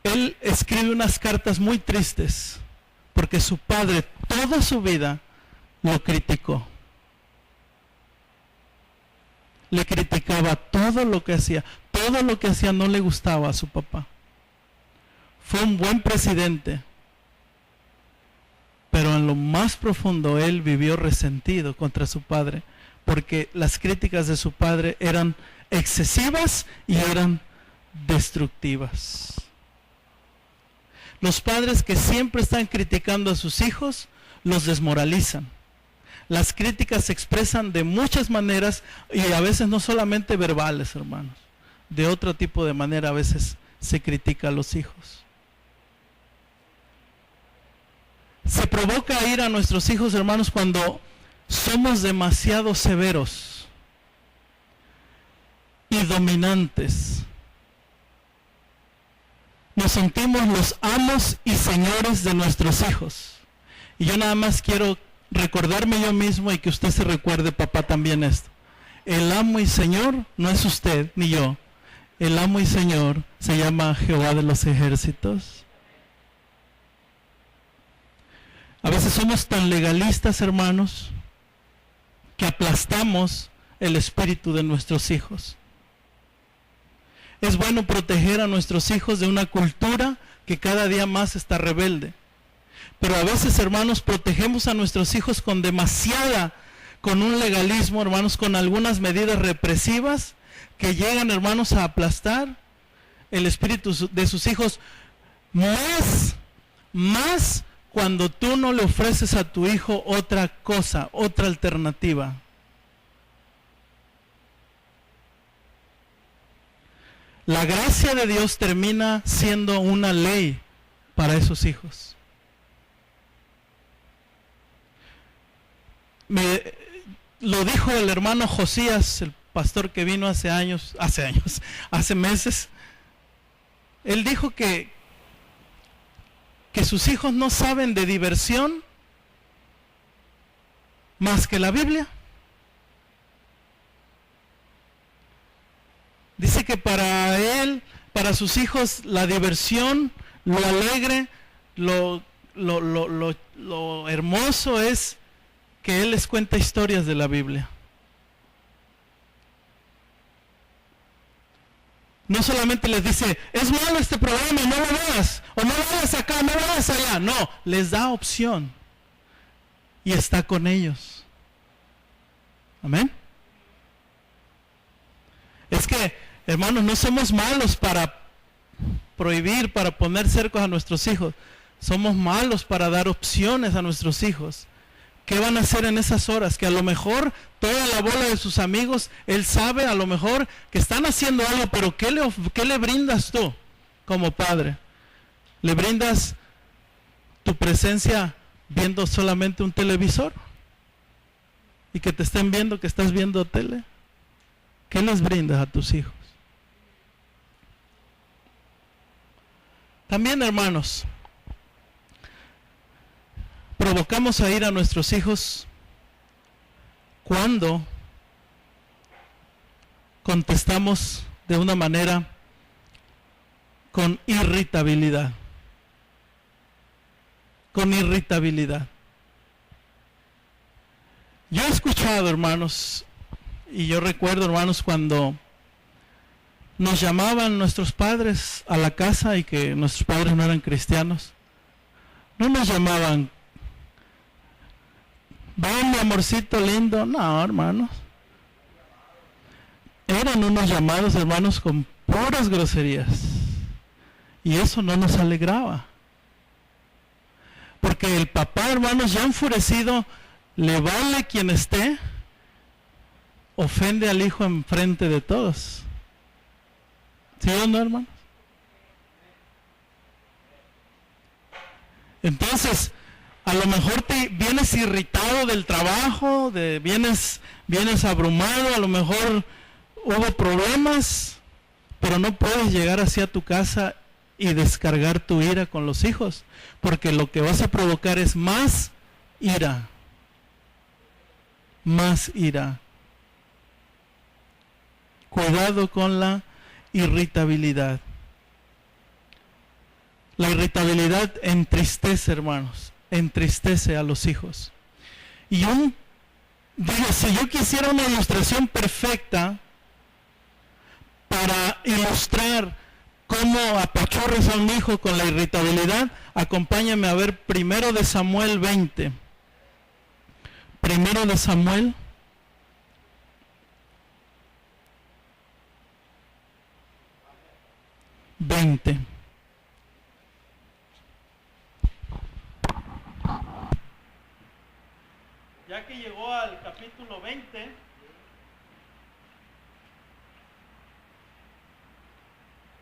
[SPEAKER 1] Él escribe unas cartas muy tristes porque su padre toda su vida lo criticó. Le criticaba todo lo que hacía no le gustaba a su papá. Fue un buen presidente, pero en lo más profundo él vivió resentido contra su padre, porque las críticas de su padre eran excesivas y eran destructivas. Los padres que siempre están criticando a sus hijos, los desmoralizan. Las críticas se expresan de muchas maneras y a veces no solamente verbales, hermanos. De otro tipo de manera a veces se critica a los hijos. Se provoca ira a nuestros hijos, hermanos, cuando somos demasiado severos y dominantes. Nos sentimos los amos y señores de nuestros hijos. Y yo nada más quiero recordarme yo mismo y que usted se recuerde, papá, también esto. El amo y señor no es usted ni yo. El amo y señor se llama Jehová de los ejércitos. A veces somos tan legalistas, hermanos, que aplastamos el espíritu de nuestros hijos. Es bueno proteger a nuestros hijos de una cultura que cada día más está rebelde. Pero a veces, hermanos, protegemos a nuestros hijos con un legalismo, hermanos, con algunas medidas represivas que llegan, hermanos, a aplastar el espíritu de sus hijos. Más cuando tú no le ofreces a tu hijo otra cosa, otra alternativa. La gracia de Dios termina siendo una ley para esos hijos. Lo dijo el hermano Josías, el pastor que vino hace meses. Él dijo que sus hijos no saben de diversión más que la Biblia. Dice que para él, para sus hijos, la diversión, lo alegre, lo hermoso es que él les cuenta historias de la Biblia. No solamente les dice, es malo este programa, no lo veas, o no lo veas acá, no lo veas allá. No, les da opción y está con ellos. Amén. Es que, hermanos, no somos malos para prohibir, para poner cercos a nuestros hijos. Somos malos para dar opciones a nuestros hijos. ¿Qué van a hacer en esas horas? Que a lo mejor toda la bola de sus amigos, él sabe a lo mejor que están haciendo algo, pero ¿qué le brindas tú como padre? ¿Le brindas tu presencia viendo solamente un televisor? y que te estén viendo que estás viendo tele? ¿Qué les brindas a tus hijos? También, hermanos, provocamos a ir a nuestros hijos cuando contestamos de una manera con irritabilidad. Con irritabilidad. Yo he escuchado, hermanos, y yo recuerdo, hermanos, cuando nos llamaban nuestros padres a la casa y que nuestros padres no eran cristianos, no nos llamaban, ven mi amorcito lindo, no, hermanos. Eran unos llamados, hermanos, con puras groserías. Y eso no nos alegraba. Porque el papá, hermanos, ya enfurecido, le vale quien esté, ofende al hijo en frente de todos. ¿Sí o no, hermanos? Entonces, a lo mejor te vienes irritado del trabajo, vienes abrumado, a lo mejor hubo problemas, pero no puedes llegar hacia tu casa y descargar tu ira con los hijos, porque lo que vas a provocar es más ira. Más ira. Cuidado con la irritabilidad. La irritabilidad entristece, hermanos, entristece a los hijos. Y digo, si yo quisiera una ilustración perfecta para ilustrar cómo apachurras a un hijo con la irritabilidad, acompáñame a ver 1 de Samuel 20. 1 de Samuel 20. Ya que llegó al capítulo 20,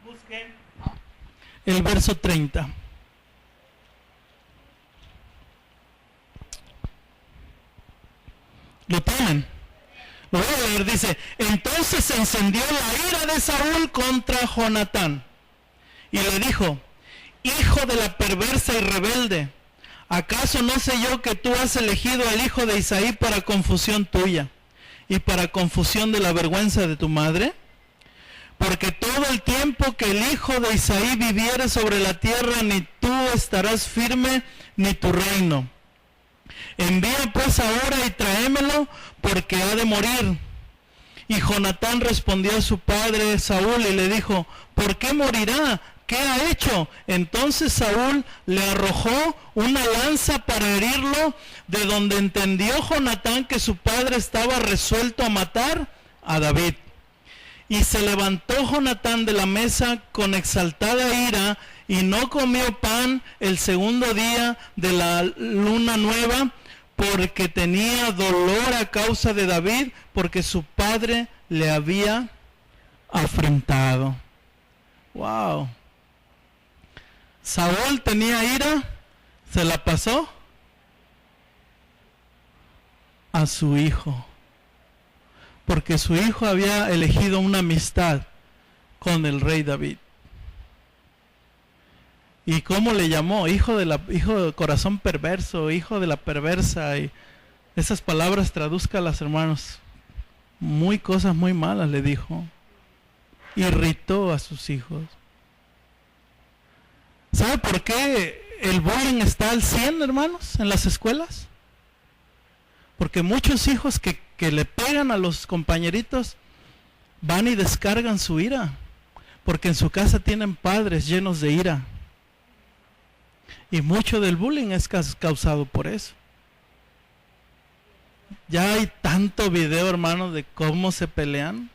[SPEAKER 1] busque el verso 30. ¿Lo tienen? Lo voy a leer, dice: entonces se encendió la ira de Saúl contra Jonatán y le dijo: hijo de la perversa y rebelde, ¿acaso no sé yo que tú has elegido al hijo de Isaí para confusión tuya y para confusión de la vergüenza de tu madre? Porque todo el tiempo que el hijo de Isaí viviere sobre la tierra, ni tú estarás firme, ni tu reino. Envía pues ahora y tráemelo, porque ha de morir. Y Jonatán respondió a su padre Saúl y le dijo: ¿por qué morirá? ¿Qué ha hecho? Entonces Saúl le arrojó una lanza para herirlo, de donde entendió Jonatán que su padre estaba resuelto a matar a David. Y se levantó Jonatán de la mesa con exaltada ira, y no comió pan el segundo día de la luna nueva, porque tenía dolor a causa de David, porque su padre le había afrentado. Wow. Saúl tenía ira, se la pasó a su hijo, porque su hijo había elegido una amistad con el rey David. ¿Y cómo le llamó? Hijo de corazón perverso, hijo de la perversa. Y esas palabras tradúzcalas, hermanos. Cosas muy malas le dijo. Irritó a sus hijos. ¿Sabe por qué el bullying está al 100, hermanos, en las escuelas? Porque muchos hijos que le pegan a los compañeritos van y descargan su ira, porque en su casa tienen padres llenos de ira. Y mucho del bullying es causado por eso. Ya hay tanto video, hermano, de cómo se pelean,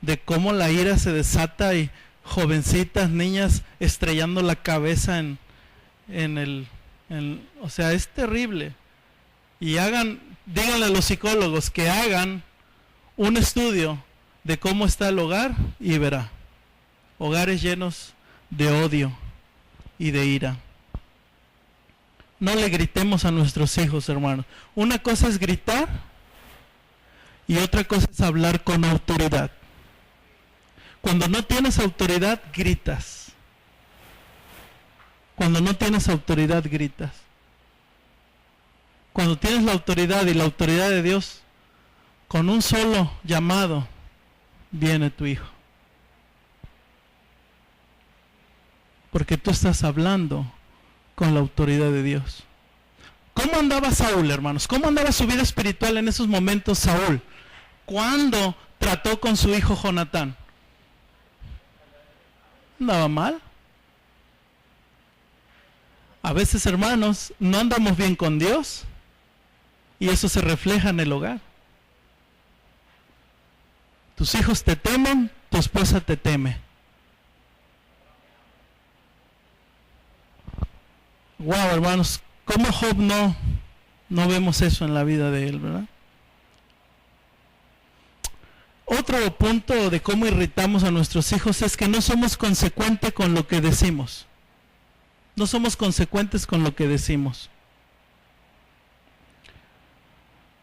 [SPEAKER 1] de cómo la ira se desata y jovencitas, niñas estrellando la cabeza o sea, es terrible. Y díganle a los psicólogos que hagan un estudio de cómo está el hogar y verá. Hogares llenos de odio y de ira. no le gritemos a nuestros hijos, hermanos. Una cosa es gritar y otra cosa es hablar con autoridad. Cuando no tienes autoridad, gritas. Cuando no tienes autoridad, gritas. Cuando tienes la autoridad y la autoridad de Dios, con un solo llamado, viene tu hijo. Porque tú estás hablando con la autoridad de Dios. ¿Cómo andaba Saúl, hermanos? ¿Cómo andaba su vida espiritual en esos momentos Saúl? ¿Cuándo trató con su hijo Jonatán? ¿Andaba mal? A veces, hermanos, no andamos bien con Dios y eso se refleja en el hogar. Tus hijos te temen, tu esposa te teme. Wow, hermanos, ¿cómo Job no vemos eso en la vida de él, verdad? Otro punto de cómo irritamos a nuestros hijos es que no somos consecuentes con lo que decimos. No somos consecuentes con lo que decimos.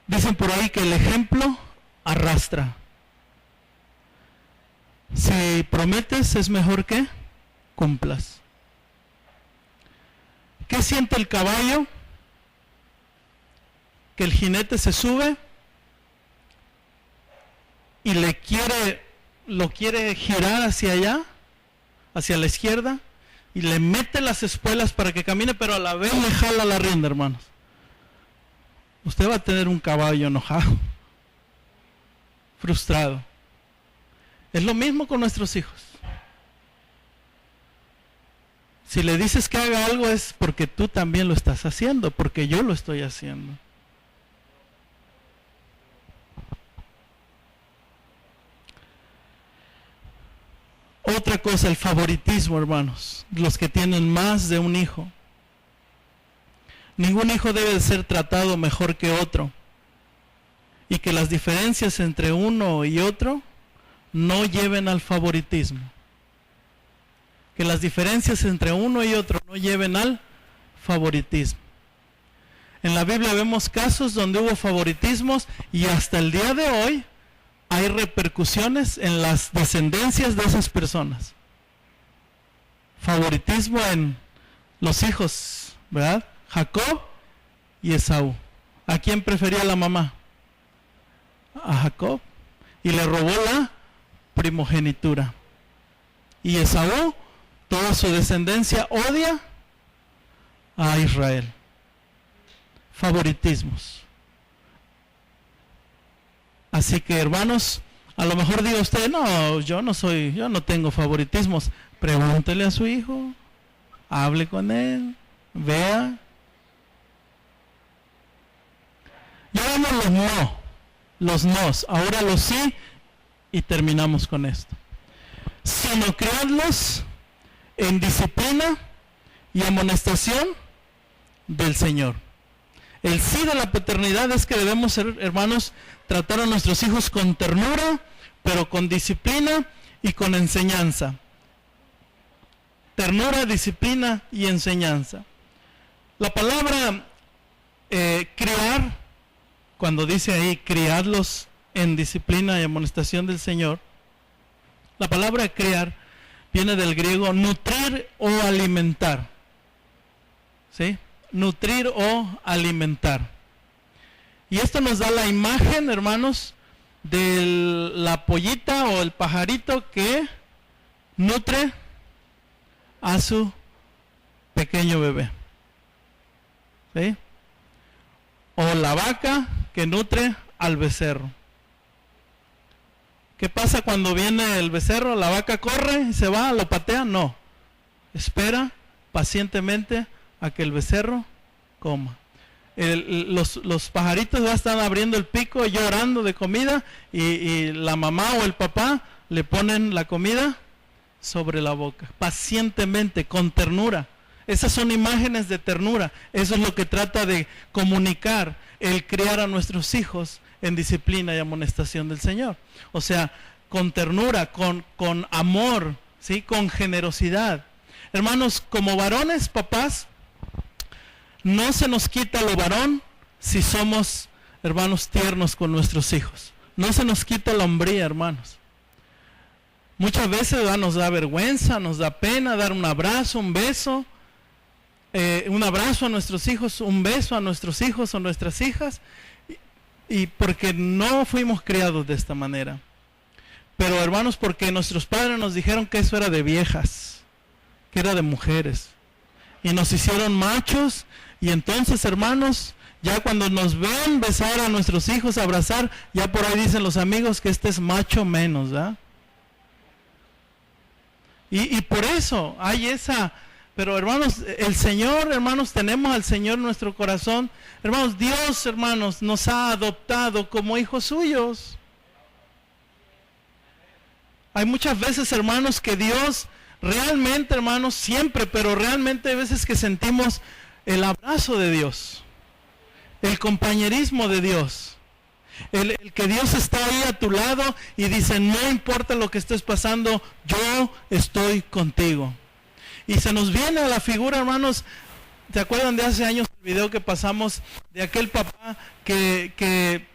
[SPEAKER 1] Dicen por ahí que el ejemplo arrastra. Si prometes, es mejor que cumplas. ¿Qué siente el caballo? Que el jinete se sube y lo quiere girar hacia allá, hacia la izquierda, y le mete las espuelas para que camine, pero a la vez le jala la rienda, hermanos. Usted va a tener un caballo enojado, frustrado. Es lo mismo con nuestros hijos. Si le dices que haga algo es porque tú también lo estás haciendo, porque yo lo estoy haciendo. Otra cosa, el favoritismo, hermanos. Los que tienen más de un hijo. Ningún hijo debe de ser tratado mejor que otro. Y que las diferencias entre uno y otro no lleven al favoritismo. Que las diferencias entre uno y otro no lleven al favoritismo. En la Biblia vemos casos donde hubo favoritismos y hasta el día de hoy hay repercusiones en las descendencias de esas personas. Favoritismo en los hijos, ¿verdad? Jacob y Esaú. ¿A quién prefería la mamá? A Jacob. Y le robó la primogenitura. Y Esaú, toda su descendencia odia a Israel. Favoritismos. Así que, hermanos, a lo mejor diga usted, no, yo no tengo favoritismos. Pregúntele a su hijo, hable con él, vea. Ya vemos los nos, ahora los sí, y terminamos con esto. Sino criarlos en disciplina y amonestación del Señor. El sí de la paternidad es que debemos ser, hermanos, tratar a nuestros hijos con ternura, pero con disciplina y con enseñanza. Ternura, disciplina y enseñanza. La palabra criar, cuando dice ahí criarlos en disciplina y amonestación del Señor, la palabra criar viene del griego nutrir o alimentar. ¿Sí? Nutrir o alimentar. Y esto nos da la imagen, hermanos, de la pollita o el pajarito que nutre a su pequeño bebé. ¿Sí? O la vaca que nutre al becerro. ¿Qué pasa cuando viene el becerro? La vaca corre y se va, lo patea. No. Espera pacientemente a que el becerro coma. Los pajaritos ya están abriendo el pico, llorando de comida, y la mamá o el papá le ponen la comida sobre la boca, pacientemente, con ternura. Esas son imágenes de ternura. Eso es lo que trata de comunicar el criar a nuestros hijos en disciplina y amonestación del Señor. O sea, con ternura, con amor, ¿sí? Con generosidad. Hermanos, como varones, papás, no se nos quita lo varón si somos, hermanos, tiernos con nuestros hijos. No se nos quita la hombría, hermanos. Muchas veces nos da vergüenza, nos da pena dar un abrazo, un beso, un abrazo a nuestros hijos, un beso a nuestros hijos o nuestras hijas, y porque no fuimos criados de esta manera. Pero hermanos, porque nuestros padres nos dijeron que eso era de viejas, que era de mujeres, y nos hicieron machos, y entonces, hermanos, ya cuando nos ven besar a nuestros hijos, abrazar, ya por ahí dicen los amigos que este es macho menos, ¿verdad? Y por eso hay esa, pero hermanos, el Señor, hermanos, tenemos al Señor en nuestro corazón. Hermanos, Dios, hermanos, nos ha adoptado como hijos suyos. Hay muchas veces, hermanos, que Dios realmente, hermanos, siempre, pero realmente hay veces que sentimos el abrazo de Dios, el compañerismo de Dios. El que Dios está ahí a tu lado y dice, no importa lo que estés pasando, yo estoy contigo. Y se nos viene a la figura, hermanos, ¿se acuerdan de hace años el video que pasamos de aquel papá que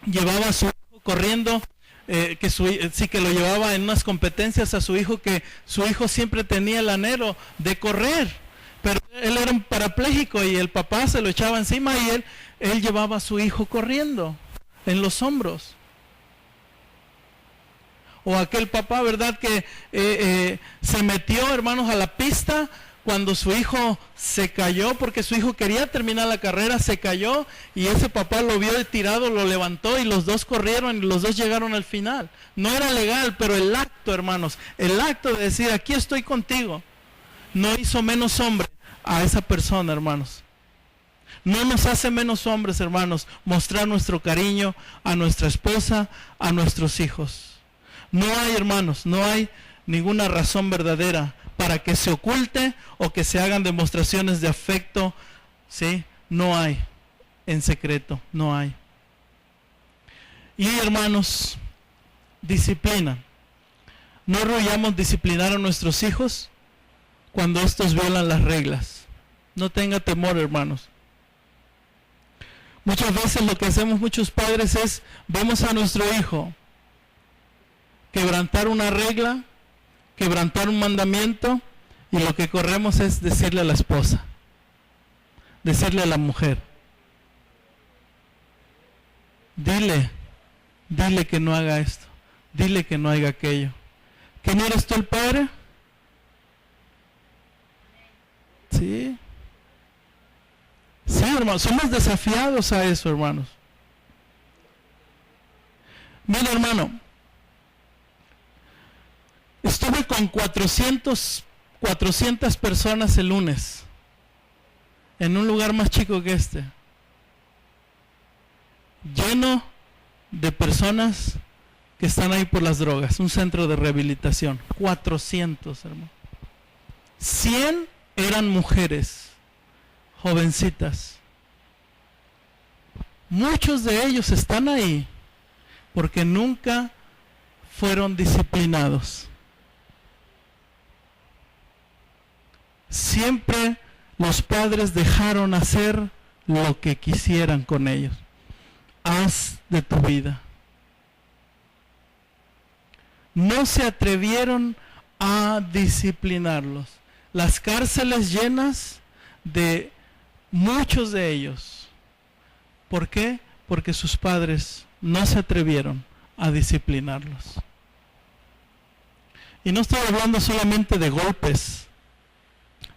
[SPEAKER 1] llevaba a su hijo corriendo, que lo llevaba en unas competencias a su hijo, que su hijo siempre tenía el anhelo de correr, pero él era un parapléjico y el papá se lo echaba encima y él llevaba a su hijo corriendo en los hombros? O aquel papá, ¿verdad?, que se metió, hermanos, a la pista cuando su hijo se cayó, porque su hijo quería terminar la carrera, se cayó, y ese papá lo vio tirado, lo levantó, y los dos corrieron, y los dos llegaron al final. No era legal, pero el acto, hermanos, el acto de decir, aquí estoy contigo, no hizo menos hombre a esa persona, hermanos. No nos hace menos hombres, hermanos, mostrar nuestro cariño a nuestra esposa, a nuestros hijos. No hay, hermanos, no hay ninguna razón verdadera para que se oculte o que se hagan demostraciones de afecto, ¿sí? No hay, en secreto, no hay. Y hermanos, disciplina. No rehuyamos disciplinar a nuestros hijos cuando estos violan las reglas. No tenga temor, hermanos. Muchas veces lo que hacemos muchos padres es, vemos a nuestro hijo quebrantar una regla, quebrantar un mandamiento, y lo que corremos es decirle a la esposa, decirle a la mujer, dile que no haga esto, dile que no haga aquello. ¿Que no eres tú el padre? Sí. Sí, hermanos, somos desafiados a eso, hermanos. Mira, hermano, estuve con 400 personas el lunes, en un lugar más chico que este, lleno de personas que están ahí por las drogas, un centro de rehabilitación. 400, hermano. 100 eran mujeres, jovencitas. Muchos de ellos están ahí porque nunca fueron disciplinados. Siempre los padres dejaron hacer lo que quisieran con ellos. Haz de tu vida. No se atrevieron a disciplinarlos. Las cárceles llenas de muchos de ellos. ¿Por qué? Porque sus padres no se atrevieron a disciplinarlos. Y no estoy hablando solamente de golpes.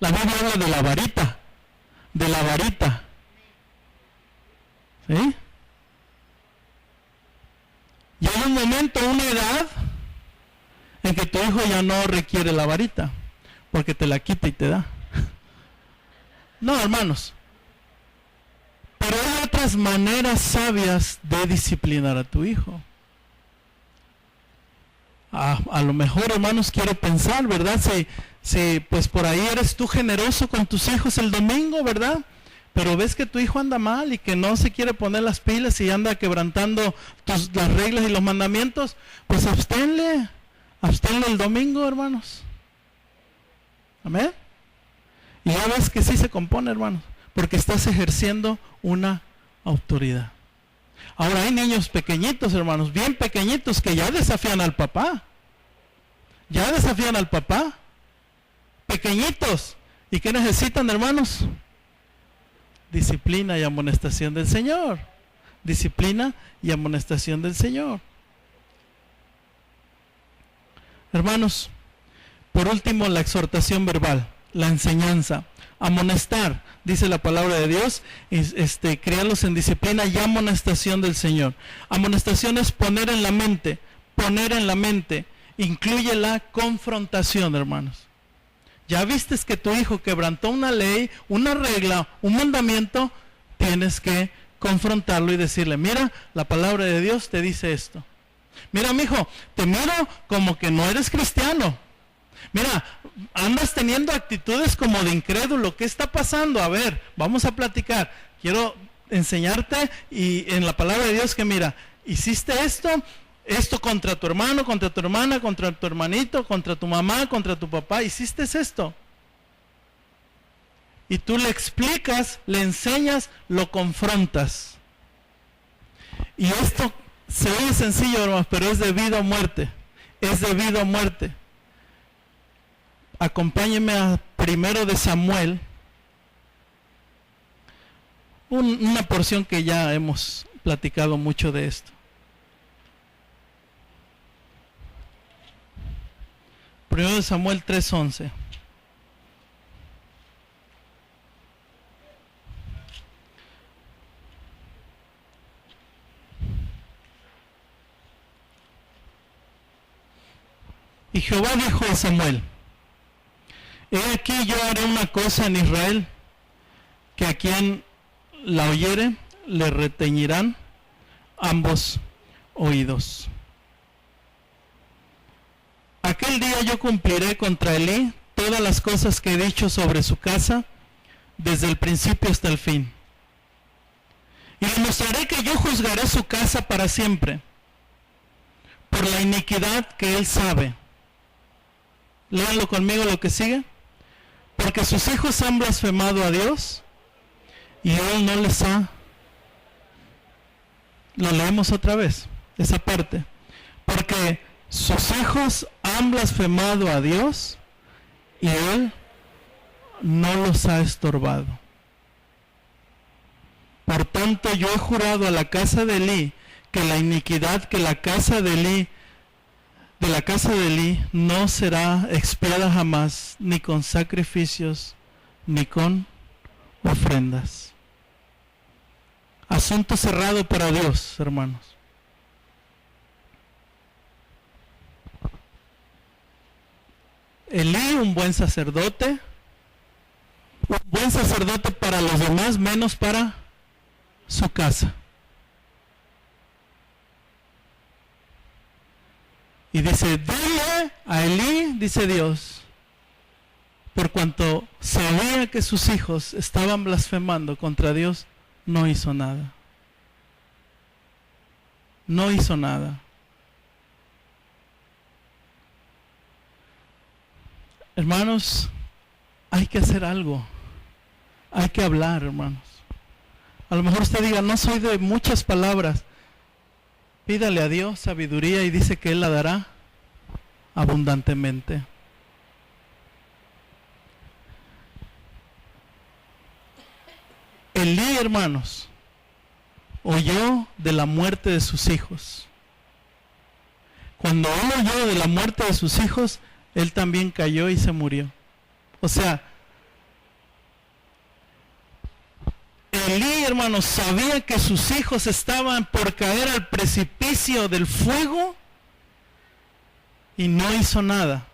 [SPEAKER 1] La Biblia habla de la varita. De la varita. ¿Sí? Y hay un momento, una edad, en que tu hijo ya no requiere la varita, porque te la quita y te da. No, hermanos. Pero hay otras maneras sabias de disciplinar a tu hijo. A lo mejor, hermanos, quiero pensar, ¿verdad? Si pues por ahí eres tú generoso con tus hijos el domingo, ¿verdad? Pero ves que tu hijo anda mal y que no se quiere poner las pilas y anda quebrantando las reglas y los mandamientos, pues absténle el domingo, hermanos. Amén. Y ya ves que sí se compone, hermanos. porque estás ejerciendo una autoridad. Ahora hay niños pequeñitos, hermanos, bien pequeñitos, que ya desafían al papá. Ya desafían al papá. Pequeñitos. ¿Y qué necesitan, hermanos? Disciplina y amonestación del Señor. Disciplina y amonestación del Señor. Hermanos, por último, la exhortación verbal, la enseñanza. Amonestar, dice la palabra de Dios, criarlos en disciplina y amonestación del Señor. Amonestación es poner en la mente, incluye la confrontación, hermanos. Ya vistes que tu hijo quebrantó una ley, una regla, un mandamiento, tienes que confrontarlo y decirle, mira, la palabra de Dios te dice esto. Mira, mijo, te miro como que no eres cristiano. Mira, andas teniendo actitudes como de incrédulo. ¿Qué está pasando? A ver, vamos a platicar. Quiero enseñarte y en la palabra de Dios que mira, hiciste esto contra tu hermano, contra tu hermana, contra tu hermanito, contra tu mamá, contra tu papá, hiciste esto. Y tú le explicas, le enseñas, lo confrontas. Y esto se oye sencillo, hermanos, pero es de vida o muerte. Es de vida o muerte. Acompáñenme a 1 de Samuel, una porción que ya hemos platicado mucho de esto. 1 de Samuel 3:11. Y Jehová dijo a Samuel, he aquí yo haré una cosa en Israel, que a quien la oyere le retañirán ambos oídos. Aquel día yo cumpliré contra Elí todas las cosas que he dicho sobre su casa, desde el principio hasta el fin. Y le mostraré que yo juzgaré su casa para siempre, por la iniquidad que él sabe. Léanlo conmigo lo que sigue. Porque sus hijos han blasfemado a Dios y él no les ha. Lo leemos otra vez, esa parte. Porque sus hijos han blasfemado a Dios y él no los ha estorbado. Por tanto, yo he jurado a la casa de Elí que la iniquidad que la casa de Elí no será expiada jamás, ni con sacrificios, ni con ofrendas. Asunto cerrado para Dios, hermanos. Elí, un buen sacerdote para los demás, menos para su casa. Y dice, dile a Elí, dice Dios, por cuanto sabía que sus hijos estaban blasfemando contra Dios, no hizo nada. No hizo nada. Hermanos, hay que hacer algo. Hay que hablar, hermanos. A lo mejor usted diga, no soy de muchas palabras. Pídale a Dios sabiduría y dice que Él la dará abundantemente. Elí, hermanos, oyó de la muerte de sus hijos. Cuando él oyó de la muerte de sus hijos, él también cayó y se murió. O sea, Elí, hermanos, sabía que sus hijos estaban por caer al precipicio del fuego y no hizo nada.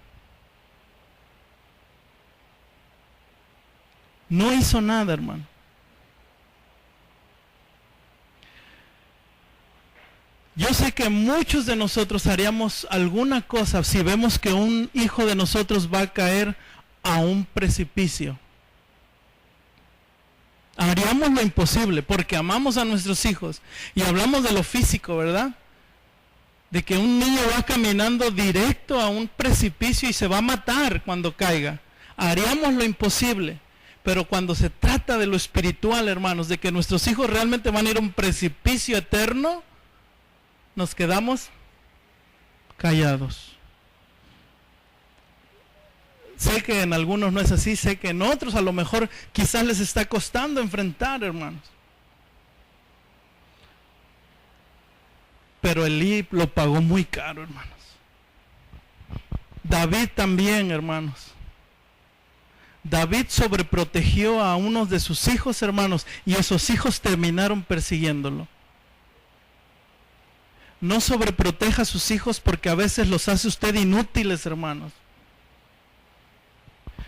[SPEAKER 1] No hizo nada, hermano. Yo sé que muchos de nosotros haríamos alguna cosa si vemos que un hijo de nosotros va a caer a un precipicio. Haríamos lo imposible porque amamos a nuestros hijos y hablamos de lo físico, ¿verdad? De que un niño va caminando directo a un precipicio y se va a matar cuando caiga. Haríamos lo imposible. Pero cuando se trata de lo espiritual, hermanos, de que nuestros hijos realmente van a ir a un precipicio eterno, nos quedamos callados. Sé que en algunos no es así, sé que en otros a lo mejor quizás les está costando enfrentar, hermanos. Pero Elí lo pagó muy caro, hermanos. David también, hermanos. David sobreprotegió a unos de sus hijos, hermanos, y esos hijos terminaron persiguiéndolo. No sobreproteja a sus hijos porque a veces los hace usted inútiles, hermanos.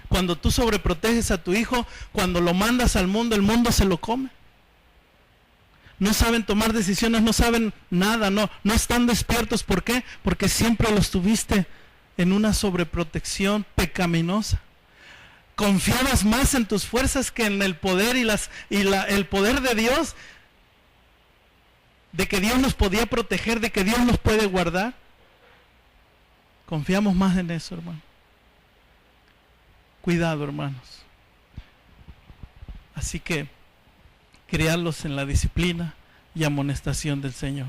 [SPEAKER 1] Cuando tú sobreproteges a tu hijo, cuando lo mandas al mundo, el mundo se lo come. No saben tomar decisiones, no saben nada, no están despiertos. ¿Por qué? Porque siempre los tuviste en una sobreprotección pecaminosa. Confiabas más en tus fuerzas que en el poder el poder de Dios, de que Dios nos podía proteger, de que Dios nos puede guardar. Confiamos más en eso, hermano. Cuidado, hermanos. Así que criarlos en la disciplina y amonestación del Señor.